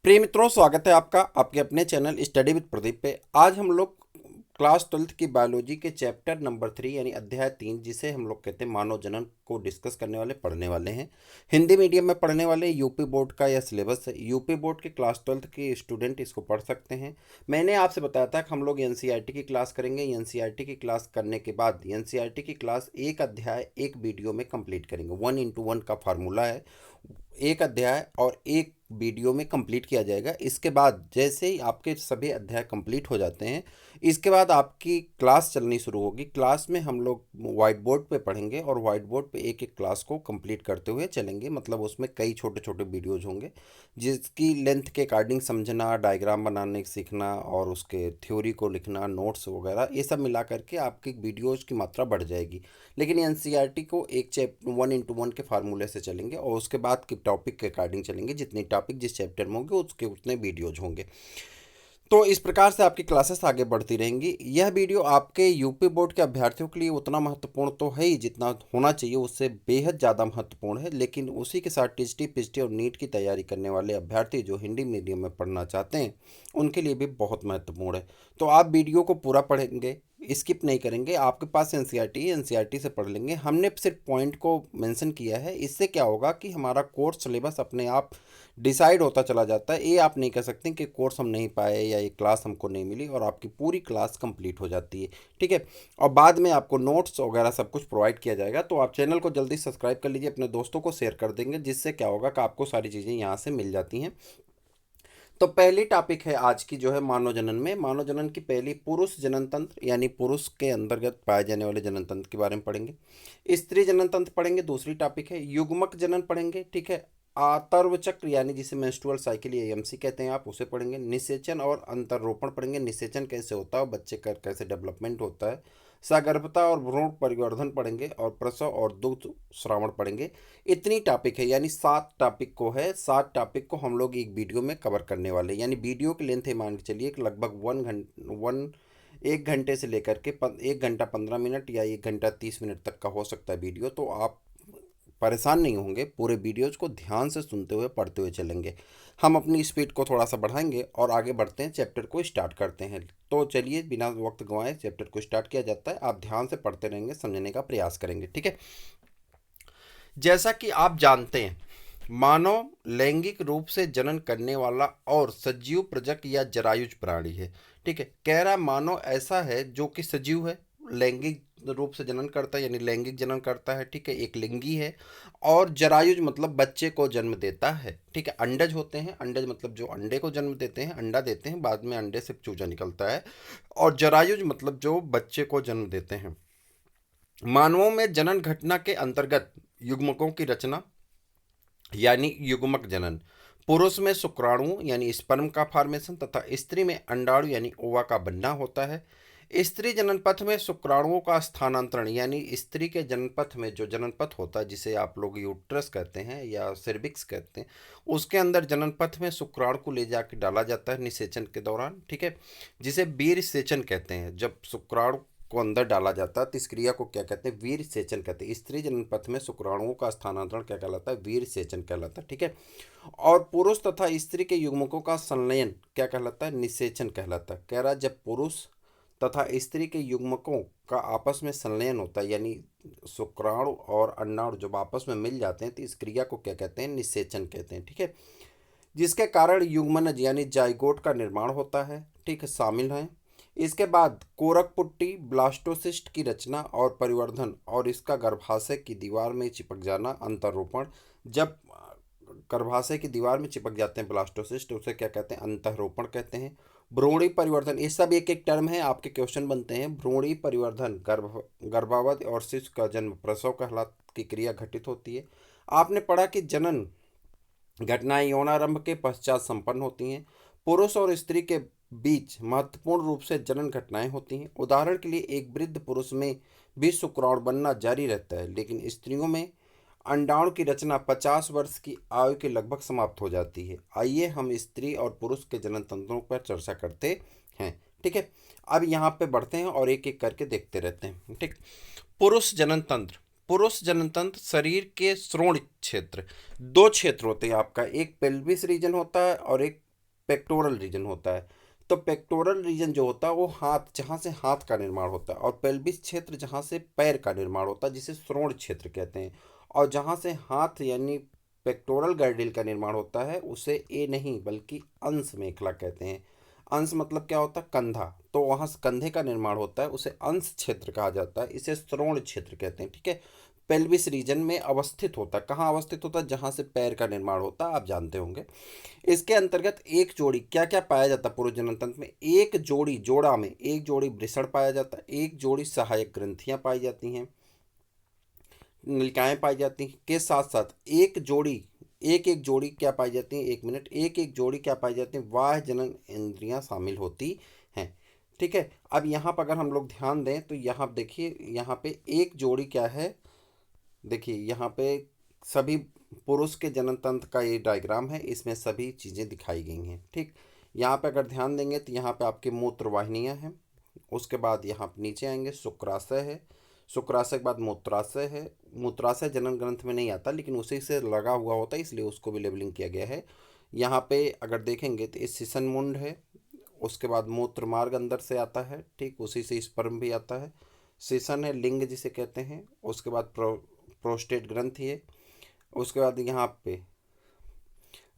प्रिय मित्रों, स्वागत है आपका आपके अपने चैनल स्टडी विद प्रदीप पे। आज हम लोग क्लास 12th की बायोलॉजी के चैप्टर नंबर 3 यानी अध्याय 3, जिसे हम लोग कहते हैं मानव जनन, को डिस्कस करने वाले पढ़ने वाले हैं। हिंदी मीडियम में पढ़ने वाले यूपी बोर्ड का यह सिलेबस है। यूपी बोर्ड के क्लास 12th के स्टूडेंट इसको पढ़ सकते हैं। मैंने आपसे बताया था कि हम लोग एनसीईआरटी की क्लास करेंगे। एनसीईआरटी की क्लास करने के बाद एनसीईआरटी की क्लास एक अध्याय एक वीडियो में कंप्लीट करेंगे। 1:1 का फार्मूला है, एक अध्याय और एक वीडियो में कंप्लीट किया जाएगा। इसके बाद जैसे ही आपके सभी अध्याय कंप्लीट हो जाते हैं, इसके बाद आपकी क्लास चलनी शुरू होगी। क्लास में हम लोग वाइट बोर्ड पे पढ़ेंगे और वाइट बोर्ड पे एक एक क्लास को कंप्लीट करते हुए चलेंगे। मतलब उसमें कई छोटे छोटे वीडियोज होंगे, जिसकी लेंथ के अकॉर्डिंग समझना, डायग्राम बनाने सीखना और उसके थ्योरी को लिखना, नोट्स वगैरह, ये सब मिला करके आपकी वीडियोज़ की मात्रा बढ़ जाएगी। लेकिन एनसीईआरटी को एक 1:1 के फार्मूले से चलेंगे और उसके बाद के टॉपिक के अकॉर्डिंग चलेंगे। जितने टॉपिक जिस चैप्टर में होंगे उसके उतने वीडियोज होंगे। तो इस प्रकार से आपकी क्लासेस आगे बढ़ती रहेंगी। यह वीडियो आपके यूपी बोर्ड के अभ्यर्थियों के लिए उतना महत्वपूर्ण तो है ही, जितना होना चाहिए उससे बेहद ज़्यादा महत्वपूर्ण है। लेकिन उसी के साथ टीजीटी, पीजीटी और नीट की तैयारी करने वाले अभ्यर्थी जो हिंदी मीडियम में पढ़ना चाहते हैं, उनके लिए भी बहुत महत्वपूर्ण है। तो आप वीडियो को पूरा पढ़ेंगे, स्किप नहीं करेंगे। आपके पास एनसीईआरटी है, एनसीईआरटी से पढ़ लेंगे। हमने सिर्फ पॉइंट को मेंशन किया है। इससे क्या होगा कि हमारा कोर्स सिलेबस अपने आप डिसाइड होता चला जाता है। ये आप नहीं कह सकते कि कोर्स हम नहीं पाए या ये क्लास हमको नहीं मिली, और आपकी पूरी क्लास कंप्लीट हो जाती है। ठीक है। और बाद में आपको नोट्स वगैरह सब कुछ प्रोवाइड किया जाएगा। तो आप चैनल को जल्दी सब्सक्राइब कर लीजिए, अपने दोस्तों को शेयर कर देंगे, जिससे क्या होगा कि आपको सारी चीज़ें यहाँ से मिल जाती हैं। तो पहली टॉपिक है आज की, जो है मानव जनन में। मानव जनन की पहली पुरुष जनन तंत्र यानी पुरुष के अंतर्गत पाए जाने वाले जनन तंत्र के बारे में पढ़ेंगे। स्त्री जनन तंत्र पढ़ेंगे, दूसरी टॉपिक है। युग्मक जनन पढ़ेंगे, ठीक है। आतर्व चक्र यानी जिसे मेंस्ट्रुअल साइकिल या एएमसी कहते हैं, आप उसे पढ़ेंगे। निषेचन और अंतरोपण पढ़ेंगे। निषेचन कैसे होता है, बच्चे का कैसे डेवलपमेंट होता है। सगर्भता और भ्रूण परिवर्धन पढ़ेंगे, और प्रसव और दुग्ध श्रावण पढ़ेंगे। इतनी टॉपिक है, यानी 7 टॉपिक को है। 7 टॉपिक को हम लोग एक वीडियो में कवर करने वाले हैं। यानी वीडियो की लेंथ है, मान के चलिए कि लगभग 1 घंटे से लेकर के 1 घंटा 15 मिनट या 1 घंटा 30 मिनट तक का हो सकता है वीडियो। तो आप परेशान नहीं होंगे, पूरे वीडियोज को ध्यान से सुनते हुए पढ़ते हुए चलेंगे। हम अपनी स्पीड को थोड़ा सा बढ़ाएंगे और आगे बढ़ते हैं, चैप्टर को स्टार्ट करते हैं। तो चलिए बिना वक्त गंवाए चैप्टर को स्टार्ट किया जाता है। आप ध्यान से पढ़ते रहेंगे, समझने का प्रयास करेंगे, ठीक है। जैसा कि आप जानते हैं, मानव लैंगिक रूप से जनन करने वाला और सजीव प्रजक या जरायुज प्राणी है। ठीक है। कह रहा मानव ऐसा है जो कि सजीव है, लैंगिक रूप से जनन करता है, यानी लैंगिक जनन करता है, ठीक है, एक लिंगी है। और जरायुज मतलब बच्चे को जन्म देता है, ठीक है। अंडज होते हैं, अंडज मतलब जो अंडे को जन्म देते हैं, अंडा देते हैं, बाद में अंडे से चूजा निकलता है। और जरायुज मतलब जो बच्चे को जन्म देते हैं। मानवों में जनन घटना के अंतर्गत युग्मकों की रचना यानी युग्मक जनन, पुरुष में शुक्राणु यानी स्पर्म का फॉर्मेशन तथा स्त्री में अंडाणु यानी ओवा का बनना होता है। स्त्री जननपथ में शुक्राणुओं का स्थानांतरण यानी स्त्री के जननपथ में जो जननपथ होता है, जिसे आप लोग यूट्रस कहते हैं या सर्विक्स कहते हैं, उसके अंदर जननपथ में शुक्राणु को ले जाकर डाला जाता है निषेचन के दौरान, ठीक है, जिसे वीर सेचन कहते हैं। जब शुक्राणु को अंदर डाला जाता है तो इस क्रिया को क्या कहते हैं, वीर सेचन कहते हैं। स्त्री जननपथ में शुक्राणुओं का स्थानांतरण क्या कहलाता है, वीर सेचन कहलाता है, ठीक है। और पुरुष तथा स्त्री के युग्मकों का संलयन क्या कहलाता है, निषेचन कहलाता है। कह रहा जब पुरुष तथा स्त्री के युग्मकों का आपस में संलयन होता है, यानी शुक्राणु और अंडाणु जब आपस में मिल जाते हैं, तो इस क्रिया को क्या कहते हैं, निषेचन कहते हैं, ठीक है। जिसके कारण युग्मनज यानी जाइगोट का निर्माण होता है, ठीक है, शामिल है। इसके बाद कोरक पुट्टी ब्लास्टोसिस्ट की रचना और परिवर्धन और इसका गर्भाशय की दीवार में चिपक जाना, अंतरोपण। जब गर्भाशय की दीवार में चिपक जाते हैं ब्लास्टोसिस्ट, उसे क्या कहते हैं, अंतरोपण कहते हैं। भ्रूणी परिवर्धन, ये सब एक एक टर्म है, आपके क्वेश्चन बनते हैं। भ्रूणी परिवर्धन गर्भावधि और शिशु का जन्म प्रसव कहला की क्रिया घटित होती है। आपने पढ़ा कि जनन घटनाएं यौनारंभ के पश्चात संपन्न होती हैं। पुरुष और स्त्री के बीच महत्वपूर्ण रूप से जनन घटनाएं होती हैं। उदाहरण के लिए एक वृद्ध पुरुष में भी शुक्राणु बनना जारी रहता है, लेकिन स्त्रियों में अंडाणु की रचना 50 वर्ष की आयु के लगभग समाप्त हो जाती है। आइए हम स्त्री और पुरुष के जनन तंत्रों पर चर्चा करते हैं, ठीक है। अब यहाँ पे बढ़ते हैं और एक एक करके देखते रहते हैं, ठीक। पुरुष जनन तंत्र। पुरुष जनन तंत्र शरीर के श्रोण क्षेत्र, 2 क्षेत्र होते हैं आपका, एक पेल्विस रीजन होता है और एक पेक्टोरल रीजन होता है। तो पेक्टोरल रीजन जो होता है वो हाथ, जहाँ से हाथ का निर्माण होता है, और पेल्विस क्षेत्र जहाँ से पैर का निर्माण होता है, जिसे श्रोण क्षेत्र कहते हैं। और जहाँ से हाथ यानी पेक्टोरल गर्डिल का निर्माण होता है उसे ए नहीं बल्कि अंश मेखला कहते हैं। अंश मतलब क्या होता है? कंधा। तो वहाँ से कंधे का निर्माण होता है, उसे अंश क्षेत्र कहा जाता है, इसे श्रोण क्षेत्र कहते हैं। ठीक है। पेल्विस रीजन में अवस्थित होता है। कहाँ अवस्थित होता है? जहाँ से पैर का निर्माण होता है, आप जानते होंगे। इसके अंतर्गत एक जोड़ी क्या क्या पाया जाता है? पुरुष जनन तंत्र में एक जोड़ी, जोड़ा में एक जोड़ी वृषण पाया जाता है, एक जोड़ी सहायक ग्रंथियां पाई जाती हैं, नलिकाएं पाई जाती हैं, के साथ साथ एक जोड़ी, एक एक जोड़ी क्या पाई जाती है? एक मिनट, एक एक जोड़ी क्या पाई जाती है? बाह्य जनन इंद्रियां शामिल होती हैं। ठीक है। अब यहाँ पर अगर हम लोग ध्यान दें तो यहाँ देखिए, यहाँ पे एक जोड़ी क्या है, देखिए यहाँ पे सभी पुरुष के जनन तंत्र का ये डायग्राम है, इसमें सभी चीज़ें दिखाई गई हैं। ठीक। यहाँ पे अगर ध्यान देंगे तो यहाँ पे आपके मूत्र वाहिनियाँ हैं। उसके बाद यहाँ पे नीचे आएंगे शुक्राशय है। शुक्राशय के बाद मूत्राशय है। मूत्राशय जनन ग्रंथ में नहीं आता लेकिन उसी से लगा हुआ होता है, इसलिए उसको भी लेबलिंग किया गया है। यहाँ पे अगर देखेंगे तो ये सिसन मुंड है। उसके बाद मूत्र मार्ग अंदर से आता है, ठीक, उसी से स्पर्म भी आता है। सिसन है, लिंग जिसे कहते हैं। उसके बाद प्रोस्टेट ग्रंथि है। उसके बाद यहाँ पे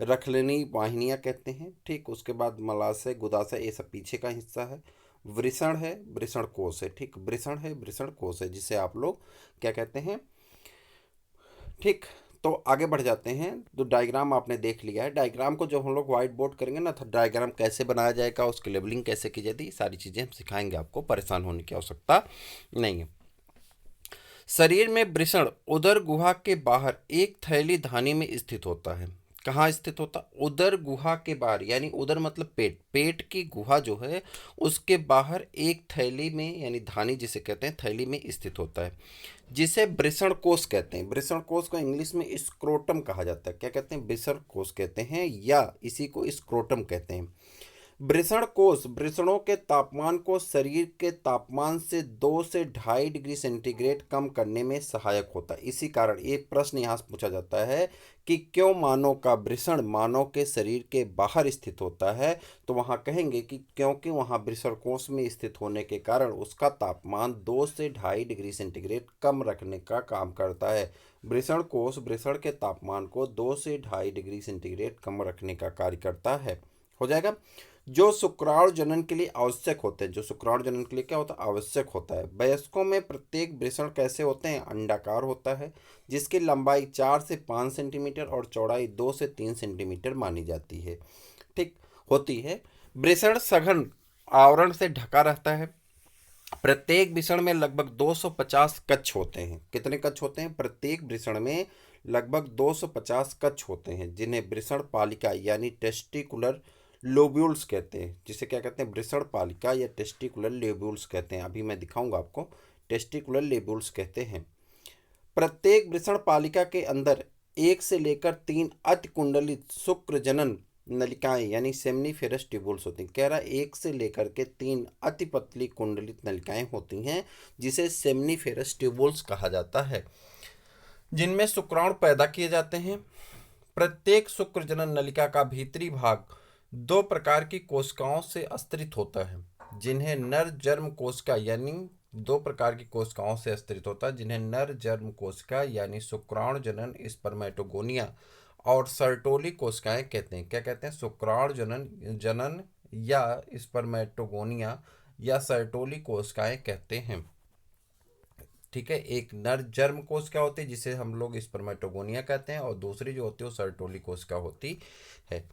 रखलनी वाहिनियाँ कहते हैं। ठीक। उसके बाद मलाशय, गुदाशय, ये सब पीछे का हिस्सा है। वृषण है, वृषण कोश है। ठीक। वृषण है, वृषण कोश है, जिसे आप लोग क्या कहते हैं? ठीक। तो आगे बढ़ जाते हैं। तो डायग्राम आपने देख लिया है। डायग्राम को जब हम लोग व्हाइट बोर्ड करेंगे ना, तो डायग्राम कैसे बनाया जाएगा, उसकी लेबलिंग कैसे की जाती है, सारी चीज़ें हम सिखाएंगे आपको। परेशान होने की आवश्यकता नहीं है। शरीर में वृषण उदर गुहा के बाहर एक थैली धानी में स्थित होता है। कहाँ स्थित होता? उदर गुहा के बाहर, यानी उदर मतलब पेट, पेट की गुहा जो है उसके बाहर एक थैली में, यानी धानी जिसे कहते हैं, थैली में स्थित होता है, जिसे वृषण कोश कहते हैं। वृषण कोश को इंग्लिश में स्क्रोटम कहा जाता है। क्या कहते हैं? वृषण कोश कहते हैं, या इसी को स्क्रोटम कहते हैं। वृषण कोश वृषणों के तापमान को शरीर के तापमान से 2 से 2.5 डिग्री सेंटीग्रेड कम करने में सहायक होता है। इसी कारण एक प्रश्न यहाँ से पूछा जाता है कि क्यों मानव का वृषण मानव के शरीर के बाहर स्थित होता है? तो वहाँ कहेंगे कि क्योंकि वहाँ वृषण कोश में स्थित होने के कारण उसका तापमान 2 से 2.5 डिग्री सेंटीग्रेड कम रखने का काम करता है। वृषण कोश वृषण के तापमान को 2 से 2.5 डिग्री सेंटीग्रेड कम रखने का कार्य करता है। हो जाएगा। जो शुक्राणु जनन के लिए आवश्यक होते हैं, जो शुक्राणु जनन के लिए क्या होता है? आवश्यक होता है। वयस्कों में प्रत्येक वृषण कैसे होते हैं? अंडाकार होता है, जिसकी लंबाई 4 से 5 सेंटीमीटर और चौड़ाई 2 से 3 सेंटीमीटर मानी जाती है। ठीक होती है। वृषण सघन आवरण से ढका रहता है। प्रत्येक वृषण में लगभग 250 कक्ष होते हैं। कितने कक्ष होते हैं? प्रत्येक वृषण में लगभग 250 कक्ष होते हैं, जिन्हें वृषण पालिका यानी टेस्टिकुलर लोब्यूल्स कहते हैं। जिसे क्या कहते हैं? वृषण पालिका या टेस्टिकुलर लोब्यूल्स कहते हैं। अभी मैं दिखाऊंगा आपको। टेस्टिकुलर लोब्यूल्स कहते हैं। प्रत्येक वृषण पालिका के अंदर 1 से लेकर 3 अति कुंडलित शुक्र जनन नलिकाएं यानी सेमनीफेरस ट्यूबुल्स होती हैं। कह रहा है 1 से लेकर के 3 अति पतली कुंडलित नलिकाएं होती हैं, जिसे सेमनीफेरस ट्यूबुल्स कहा जाता है, जिनमें शुक्राणु पैदा किए जाते हैं। प्रत्येक शुक्र जनन नलिका का भीतरी भाग 2 प्रकार की कोशिकाओं से स्तरित होता है, जिन्हें नर जर्म कोशिका यानी 2 प्रकार की कोशिकाओं से स्तरित होता है, जिन्हें नर जर्म कोशिका यानी शुक्राणु जनन स्पर्मेटोगोनिया और सर्टोली कोशिकाएं कहते हैं। क्या कहते हैं? शुक्राणु जनन या स्पर्मेटोगोनिया या सर्टोली कोशिकाएं कहते हैं। ठीक है। एक नर जर्म कोशिका होती है जिसे हम लोग स्पर्मेटोगोनिया कहते हैं, और दूसरी जो होती है वो सर्टोली कोशिका होती है।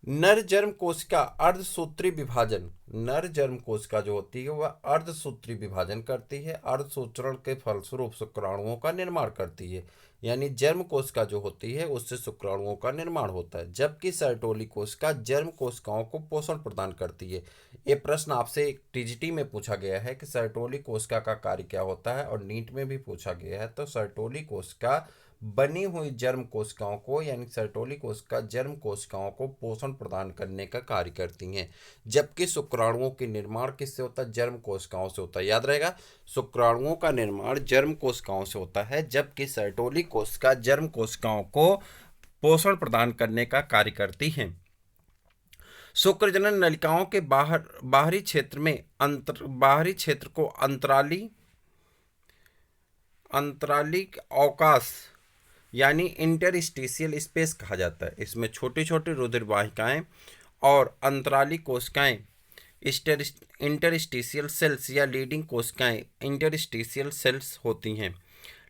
नर जर्म कोशिका अर्धसूत्री विभाजन, नर जर्म कोशिका जो होती है वह अर्धसूत्री विभाजन करती है, अर्धसूत्रण के फलस्वरूप शुक्राणुओं का निर्माण करती है। यानी जर्म कोशिका जो होती है उससे शुक्राणुओं का निर्माण होता है, जबकि सर्टोली कोशिका जर्म कोशिकाओं को पोषण प्रदान करती है। ये प्रश्न आपसे टीजीटी में पूछा गया है कि सर्टोली कोशिका का कार्य क्या होता है, और नीट में भी पूछा गया है। तो सर्टोली कोशिका बनी हुई जर्म कोशिकाओं को, यानी सर्टोली कोशिका जर्म कोशिकाओं को पोषण प्रदान करने का कार्य करती हैं, जबकि शुक्राणुओं के निर्माण किससे होता है? जर्म कोशिकाओं से होता है। याद रहेगा, शुक्राणुओं का निर्माण जर्म कोशिकाओं से होता है, जबकि सर्टोली कोशिका जर्म कोशिकाओं को पोषण प्रदान करने का कार्य करती हैं। शुक्रजनन नलिकाओं के बाहरी क्षेत्र में बाहरी क्षेत्र को अंतरालिक अवकाश यानी इंटरस्टिशियल स्पेस कहा जाता है। इसमें छोटी छोटी रुधिर वाहिकाएं और अंतराली कोशिकाएं इंटरस्टिशियल सेल्स या लीडिंग कोशिकाएं इंटरस्टिशियल सेल्स होती हैं।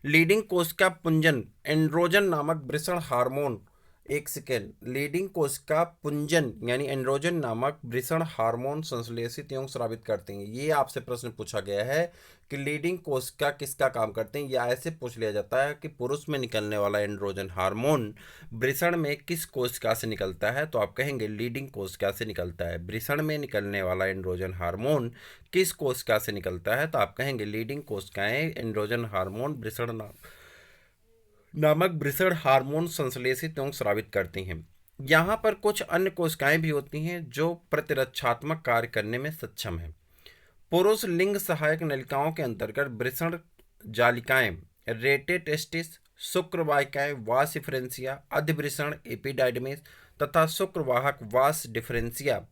लीडिंग कोशिका पुंजन एंड्रोजन नामक वृषण हार्मोन, एक सेकेंड, लीडिंग कोशिका पुंजन यानी एंड्रोजन नामक वृषण हार्मोन संश्लेषित एवं स्रावित करते हैं। ये आपसे प्रश्न पूछा गया है कि लीडिंग कोशिका किसका काम करते हैं, या ऐसे पूछ लिया जाता है कि पुरुष में निकलने वाला एंड्रोजन हार्मोन वृषण में किस कोशिका से निकलता है, तो आप कहेंगे लीडिंग कोशिका से निकलता है। वृषण में निकलने वाला एंड्रोजन हार्मोन किस कोशिका से निकलता है, तो आप कहेंगे लीडिंग कोशिकाएं एंड्रोजन हार्मोन नामक वृषण हार्मोन संश्लेषित एवं स्रावित करती हैं। यहाँ पर कुछ अन्य कोशिकाएं भी होती हैं जो प्रतिरक्षात्मक कार्य करने में सक्षम हैं। पुरुष लिंग सहायक नलिकाओं के अंतर्गत वृषण जालिकाएं रेटेटेस्टिस, शुक्रवाहिकाएं वास डिफरेंसिया, अधिवृषण एपिडाइडमिस तथा शुक्रवाहक वास डिफरेंसिया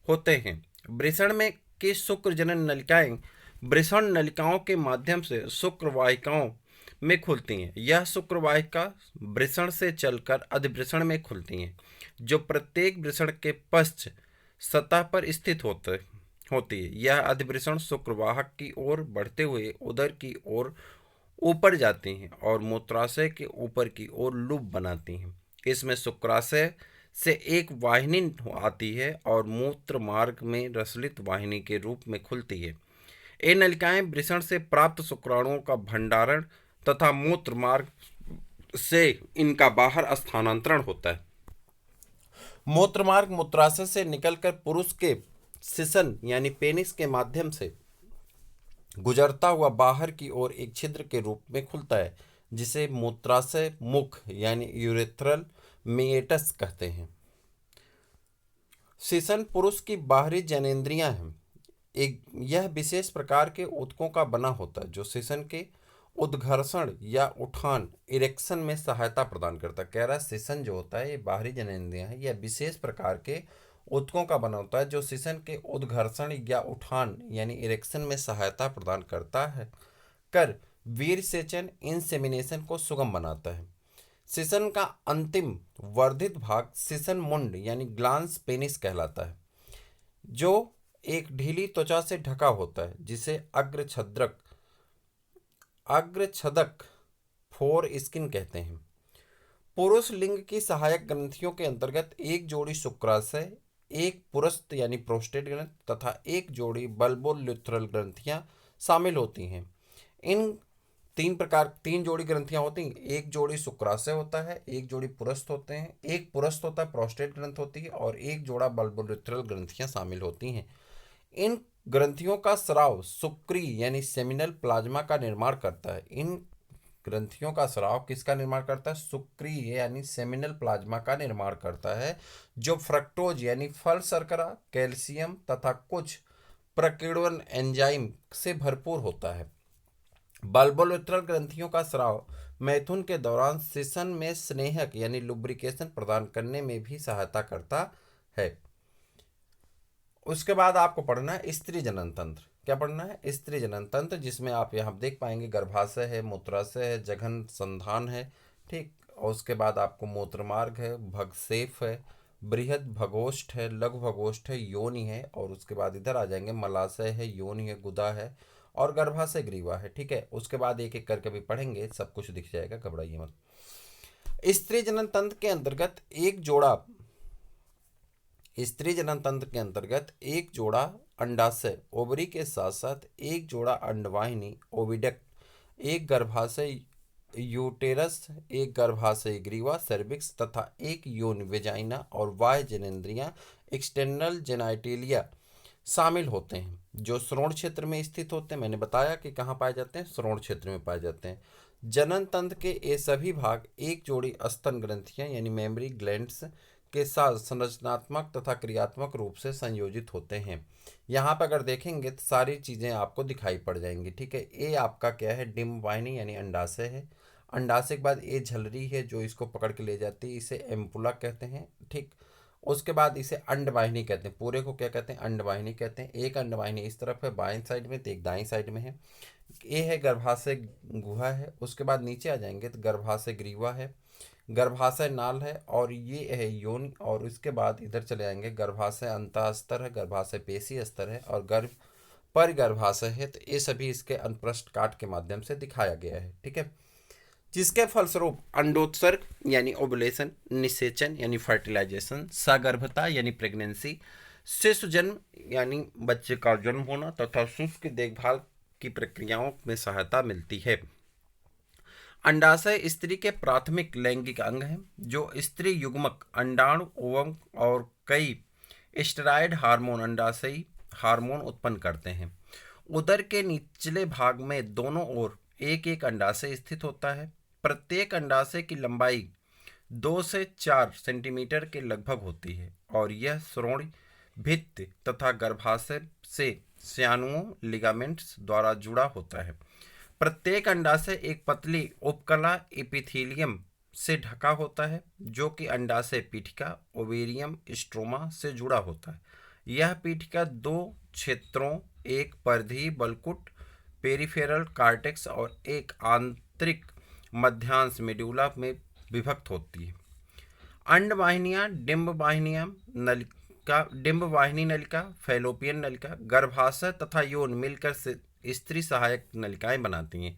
होते हैं। वृषण में की शुक्रजनन नलिकाएं वृषण नलिकाओं के माध्यम से शुक्रवाहिकाओं में खुलती हैं। यह शुक्रवाहिका वृषण से चलकर अधिवृषण में खुलती हैं, जो प्रत्येक वृषण के पश्च सतह पर स्थित होती है। यह अधिवृषण शुक्रवाहक की ओर बढ़ते हुए उदर की ओर ऊपर जाती हैं और मूत्राशय के ऊपर की ओर लूप बनाती हैं। इसमें शुक्राशय से एक वाहिनी आती है और मूत्र मार्ग में रसलित वाहिनी के रूप में खुलती है। ये नलिकाएं वृषण से प्राप्त शुक्राणुओं का भंडारण तथा मूत्र मार्ग से इनका बाहर स्थानांतरण होता है। मूत्र मार्ग मूत्राशय से निकलकर पुरुष के सिसन यानी पेनिस के माध्यम से गुजरता हुआ बाहर की ओर एक छिद्र के रूप में खुलता है, जिसे मूत्राशय मुख यानी यूरेथ्रल मेएटस कहते हैं। सिसन पुरुष की बाहरी जननेंद्रियां हैं। यह विशेष प्रकार के ऊतकों का बना होता है जो सिसन के उद्घर्षण या उठान इरेक्शन में सहायता प्रदान करता है। कह रहा है सिसन जो होता है ये बाहरी जननेंद्रियां है, यह विशेष प्रकार के ऊतकों का बना होता है जो सिसन के उद्घर्षण या उठान यानी इरेक्शन में सहायता प्रदान करता है कर वीर सेचन इंसेमिनेशन को सुगम बनाता है। सिसन का अंतिम वर्धित भाग सिसन मुंड यानी ग्लांस पेनिस कहलाता है, जो एक ढीली त्वचा से ढका होता है जिसे अग्रछदक फोर स्किन कहते हैं। पुरुष लिंग की सहायक ग्रंथियों के अंतर्गत एक जोड़ी शुक्राशय, एक पुरस्थ यानी प्रोस्टेट ग्रंथ तथा एक जोड़ी बल्बोल्यूथ्रल ग्रंथियां शामिल होती हैं। इन तीन जोड़ी ग्रंथियां होती हैं। एक जोड़ी शुक्राशय होता है, एक जोड़ी पुरस्थ होते हैं, एक पुरस्थ होता है प्रोस्टेट ग्रंथ होती है और एक जोड़ा बल्बोल्यूथ्रल ग्रंथियां शामिल होती हैं। इन ग्रंथियों का स्राव शुक्री यानी सेमिनल प्लाज्मा का निर्माण करता है। इन ग्रंथियों का स्राव किसका निर्माण करता है? शुक्री यानी सेमिनल प्लाज्मा का निर्माण करता है, जो फ्रक्टोज यानी फल शर्करा, कैल्शियम तथा कुछ प्रकीर्णन एंजाइम से भरपूर होता है। बल्बोल्यूथ्रल ग्रंथियों का स्राव मैथुन के दौरान सिसन में स्नेहक यानी लुब्रिकेशन प्रदान करने में भी सहायता करता है। उसके बाद आपको पढ़ना है स्त्री जनन तंत्र। क्या पढ़ना है? स्त्री जनन तंत्र, जिसमें आप यहाँ देख पाएंगे गर्भाशय है, मूत्राशय है, जघन संधान है, ठीक। और उसके बाद आपको मूत्रमार्ग है, भगसेफ है, बृहद भगोष्ठ है, लघु भगोष्ठ है, योनि है, और उसके बाद इधर आ जाएंगे मलाशय है, योनि है, गुदा है और गर्भाशय ग्रीवा है, ठीक है। उसके बाद एक एक करके भी पढ़ेंगे, सब कुछ दिख जाएगा, घबराइए मत। स्त्री जनन तंत्र के अंतर्गत एक जोड़ा अंडाशय ओवरी के साथ साथ एक जोड़ा अंडवाहिनी ओविडक्ट, एक गर्भाशय यूटेरस, एक गर्भाशय ग्रीवा सर्विक्स तथा एक योनि वेजाइना और बाह्य जननेंद्रियां एक्सटर्नल जेनाइटेलिया शामिल होते हैं, जो श्रोण क्षेत्र में स्थित होते हैं। मैंने बताया कि कहाँ पाए जाते हैं? श्रोण क्षेत्र में पाए जाते हैं। जनन तंत्र के ये सभी भाग एक जोड़ी स्तन ग्रंथियां यानी मेमरी ग्लैंड्स के साथ संरचनात्मक तथा क्रियात्मक रूप से संयोजित होते हैं। यहाँ पर अगर देखेंगे तो सारी चीज़ें आपको दिखाई पड़ जाएंगी, ठीक है। ये आपका क्या है? डिम्ब वाहिनी यानी अंडाशय है। अंडाशय के बाद ये झलरी है जो इसको पकड़ के ले जाती है, इसे एम्पुला कहते हैं। ठीक, उसके बाद इसे अंडवाहिनी कहते हैं। पूरे को क्या कहते हैं? अंडवाहिनी कहते हैं। एक अंडवाहिनी इस तरफ है बाएं साइड में, तो एक दाएं साइड में है। ये है गर्भाशय गुहा है। उसके बाद नीचे आ जाएंगे तो गर्भाशय ग्रीवा है, गर्भाशय नाल है, और ये है योनि। और उसके बाद इधर चले आएंगे, गर्भाशय अंतःस्तर है, गर्भाशय पेशी स्तर है, और गर्भ परिगर्भाशय है। तो ये सभी इसके अनुप्रस्थ काट के माध्यम से दिखाया गया है। ठीक है, जिसके फलस्वरूप अंडोत्सर्ग यानी ओवुलेशन, निषेचन यानी फर्टिलाइजेशन, सगर्भता यानी प्रेगनेंसी, शिशु जन्म यानी बच्चे का जन्म होना तथा शिशु की देखभाल की प्रक्रियाओं में सहायता मिलती है। अंडाशय स्त्री के प्राथमिक लैंगिक अंग है जो स्त्री युग्मक अंडाणु ओवम और कई स्टेरॉयड हार्मोन अंडाशयी हार्मोन उत्पन्न करते हैं। उदर के निचले भाग में दोनों ओर एक एक अंडाशय स्थित होता है। प्रत्येक अंडाशय की लंबाई 2 से 4 सेंटीमीटर के लगभग होती है और यह श्रोणि भित्ति तथा गर्भाशय से स्यानुओं लिगामेंट्स द्वारा जुड़ा होता है। प्रत्येक अंडाशय एक पतली उपकला एपिथेलियम से ढका होता है जो कि अंडाशय पीठिका ओवेरियम स्ट्रोमा से जुड़ा होता है। यह पीठिका 2 क्षेत्रों, एक परिधीय बलकुट पेरिफेरल कार्टेक्स और एक आंतरिक मध्यांश मेडुला में विभक्त होती है। अंडवाहिनियां डिंबवाहिनी नलिका, फैलोपियन नलिका, गर्भाशय तथा यौन मिलकर से स्त्री सहायक नलिकाएं बनाती हैं।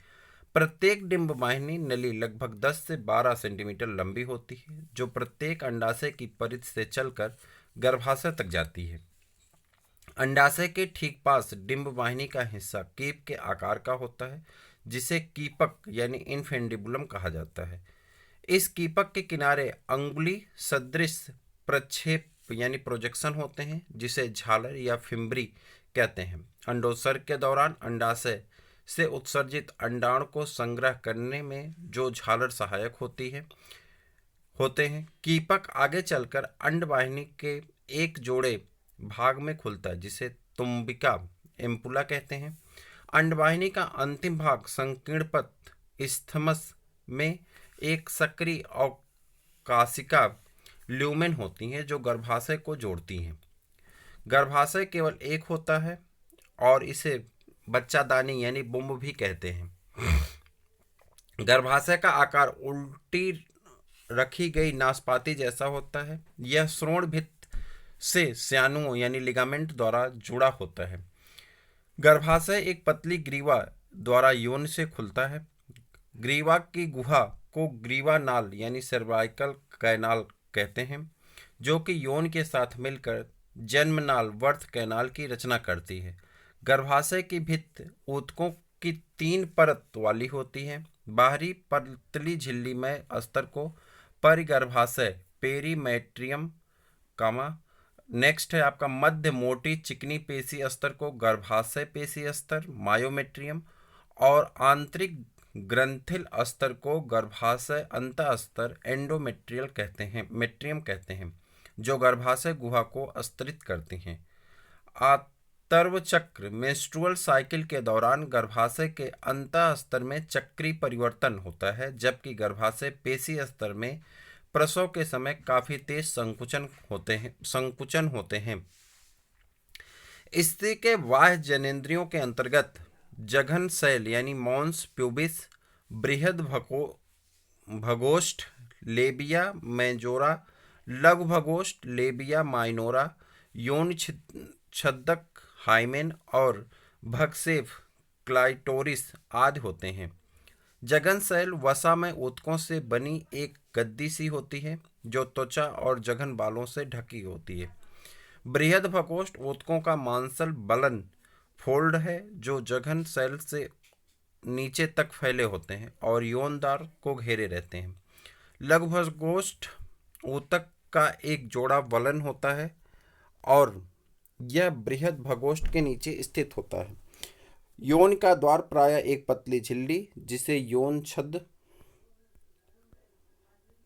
प्रत्येक डिंबवाहिनी नली लगभग 10 से 12 सेंटीमीटर लंबी होती है जो प्रत्येक अंडाशय की परिधि से चलकर गर्भाशय तक जाती है। अंडाशय के ठीक पास डिंबवाहिनी का हिस्सा कीप के आकार का होता है जिसे कीपक यानी इनफेंडिबुलम कहा जाता है। इस कीपक के किनारे अंगुली सदृश प्रक्षेप यानी प्रोजेक्शन होते हैं जिसे झालर या फिम्बरी कहते हैं। अंडोत्सर्ग के दौरान अंडाशय से उत्सर्जित अंडाणु को संग्रह करने में जो झालर सहायक होते हैं। कीपक आगे चलकर अंडवाहिनी के एक जोड़े भाग में खुलता है जिसे तुम्बिका एम्पुला कहते हैं। अंडवाहिनी का अंतिम भाग संकीर्णपथ इस्थमस में एक सक्रिय अवकाशिका ल्यूमेन होती हैं जो गर्भाशय को जोड़ती हैं। गर्भाशय केवल एक होता है और इसे बच्चादानी यानी बुम्ब भी कहते हैं। गर्भाशय का आकार उल्टी रखी गई नाशपाती जैसा होता है। यह श्रोण भित्ति से स्यानुओं यानी लिगामेंट द्वारा जुड़ा होता है। गर्भाशय एक पतली ग्रीवा द्वारा यौन से खुलता है। ग्रीवा की गुहा को ग्रीवा नाल यानी सर्वाइकल कैनाल कहते हैं जो कि यौन के साथ मिलकर जन्म नाल वर्थ कैनाल की रचना करती है। गर्भाशय की भित्ति ऊतकों की 3 परत वाली होती है। बाहरी पतली झिल्ली में अस्तर को परिगर्भाशय पेरीमेट्रियम कामा। नेक्स्ट है आपका मध्य मोटी चिकनी पेशी अस्तर को गर्भाशय पेशी अस्तर मायोमेट्रियम और आंतरिक ग्रंथिल अस्तर को गर्भाशय अंत अस्तर मेट्रियम कहते हैं जो गर्भाशय गुहा को अस्तरित करती हैं। आतर्व चक्र मेंस्ट्रुअल साइकिल के दौरान गर्भाशय के अंत अस्तर में चक्रीय परिवर्तन होता है जबकि गर्भाशय पेशी अस्तर में प्रसव के समय काफी तेज संकुचन होते हैं। स्त्री के बाह्य जनेंद्रियों के अंतर्गत जघन शैल यानी मॉन्स प्यूबिस, बृहद भगोष्ठ लेबिया मेजोरा, लघु भगोष्ठ लेबिया माइनोरा, यौन छद्मक हाइमेन और भगसेफ क्लाइटोरिस आदि होते हैं। जघन शैल वसा में ऊतकों से बनी एक गद्दी सी होती है जो त्वचा और जघन बालों से ढकी होती है। बृहद भगोष्ठ ऊतकों का मांसल बलन फोल्ड है जो जघन शैल से नीचे तक फैले होते हैं और यौनद्वार को घेरे रहते हैं। लघु भगोष्ठ ऊतक का एक जोड़ा वलन होता है और यह बृहद भगोष्ठ के नीचे स्थित होता है। यौन का द्वार प्रायः एक पतली झिल्ली जिसे यौन छद्म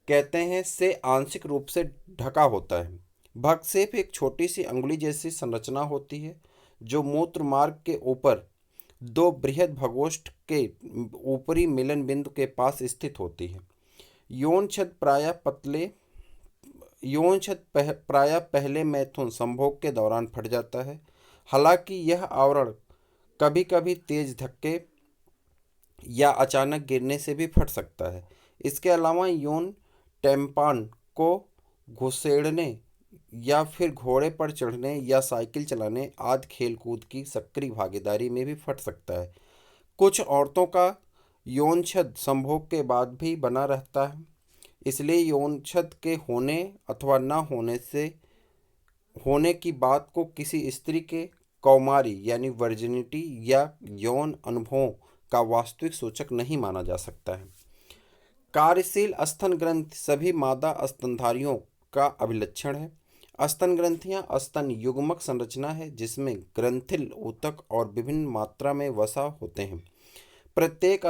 कहते हैं से आंशिक रूप से ढका होता है। भगसेप एक छोटी सी अंगुली जैसी संरचना होती है जो मूत्र मार्ग के ऊपर दो बृहद भगोष्ठ के ऊपरी मिलन बिंदु के पास स्थित होती है। यौन छद पहले मैथुन संभोग के दौरान फट जाता है। हालांकि यह आवरण कभी कभी तेज धक्के या अचानक गिरने से भी फट सकता है। इसके अलावा यौन टैम्पॉन को घुसेड़ने या फिर घोड़े पर चढ़ने या साइकिल चलाने आदि खेलकूद की सक्रिय भागीदारी में भी फट सकता है। कुछ औरतों का यौन छद संभोग के बाद भी बना रहता है, इसलिए यौन छद के होने अथवा न होने की बात को किसी स्त्री के कौमारी यानी वर्जिनिटी या यौन अनुभवों का वास्तविक सूचक नहीं माना जा सकता है। कार्यशील स्तन ग्रंथि सभी मादा स्तनधारियों का अभिलक्षण है। स्तन ग्रंथियां स्तन युग्मक संरचना है जिसमें ग्रंथिल ऊतक और विभिन्न मात्रा में वसा होते हैं। प्रत्येक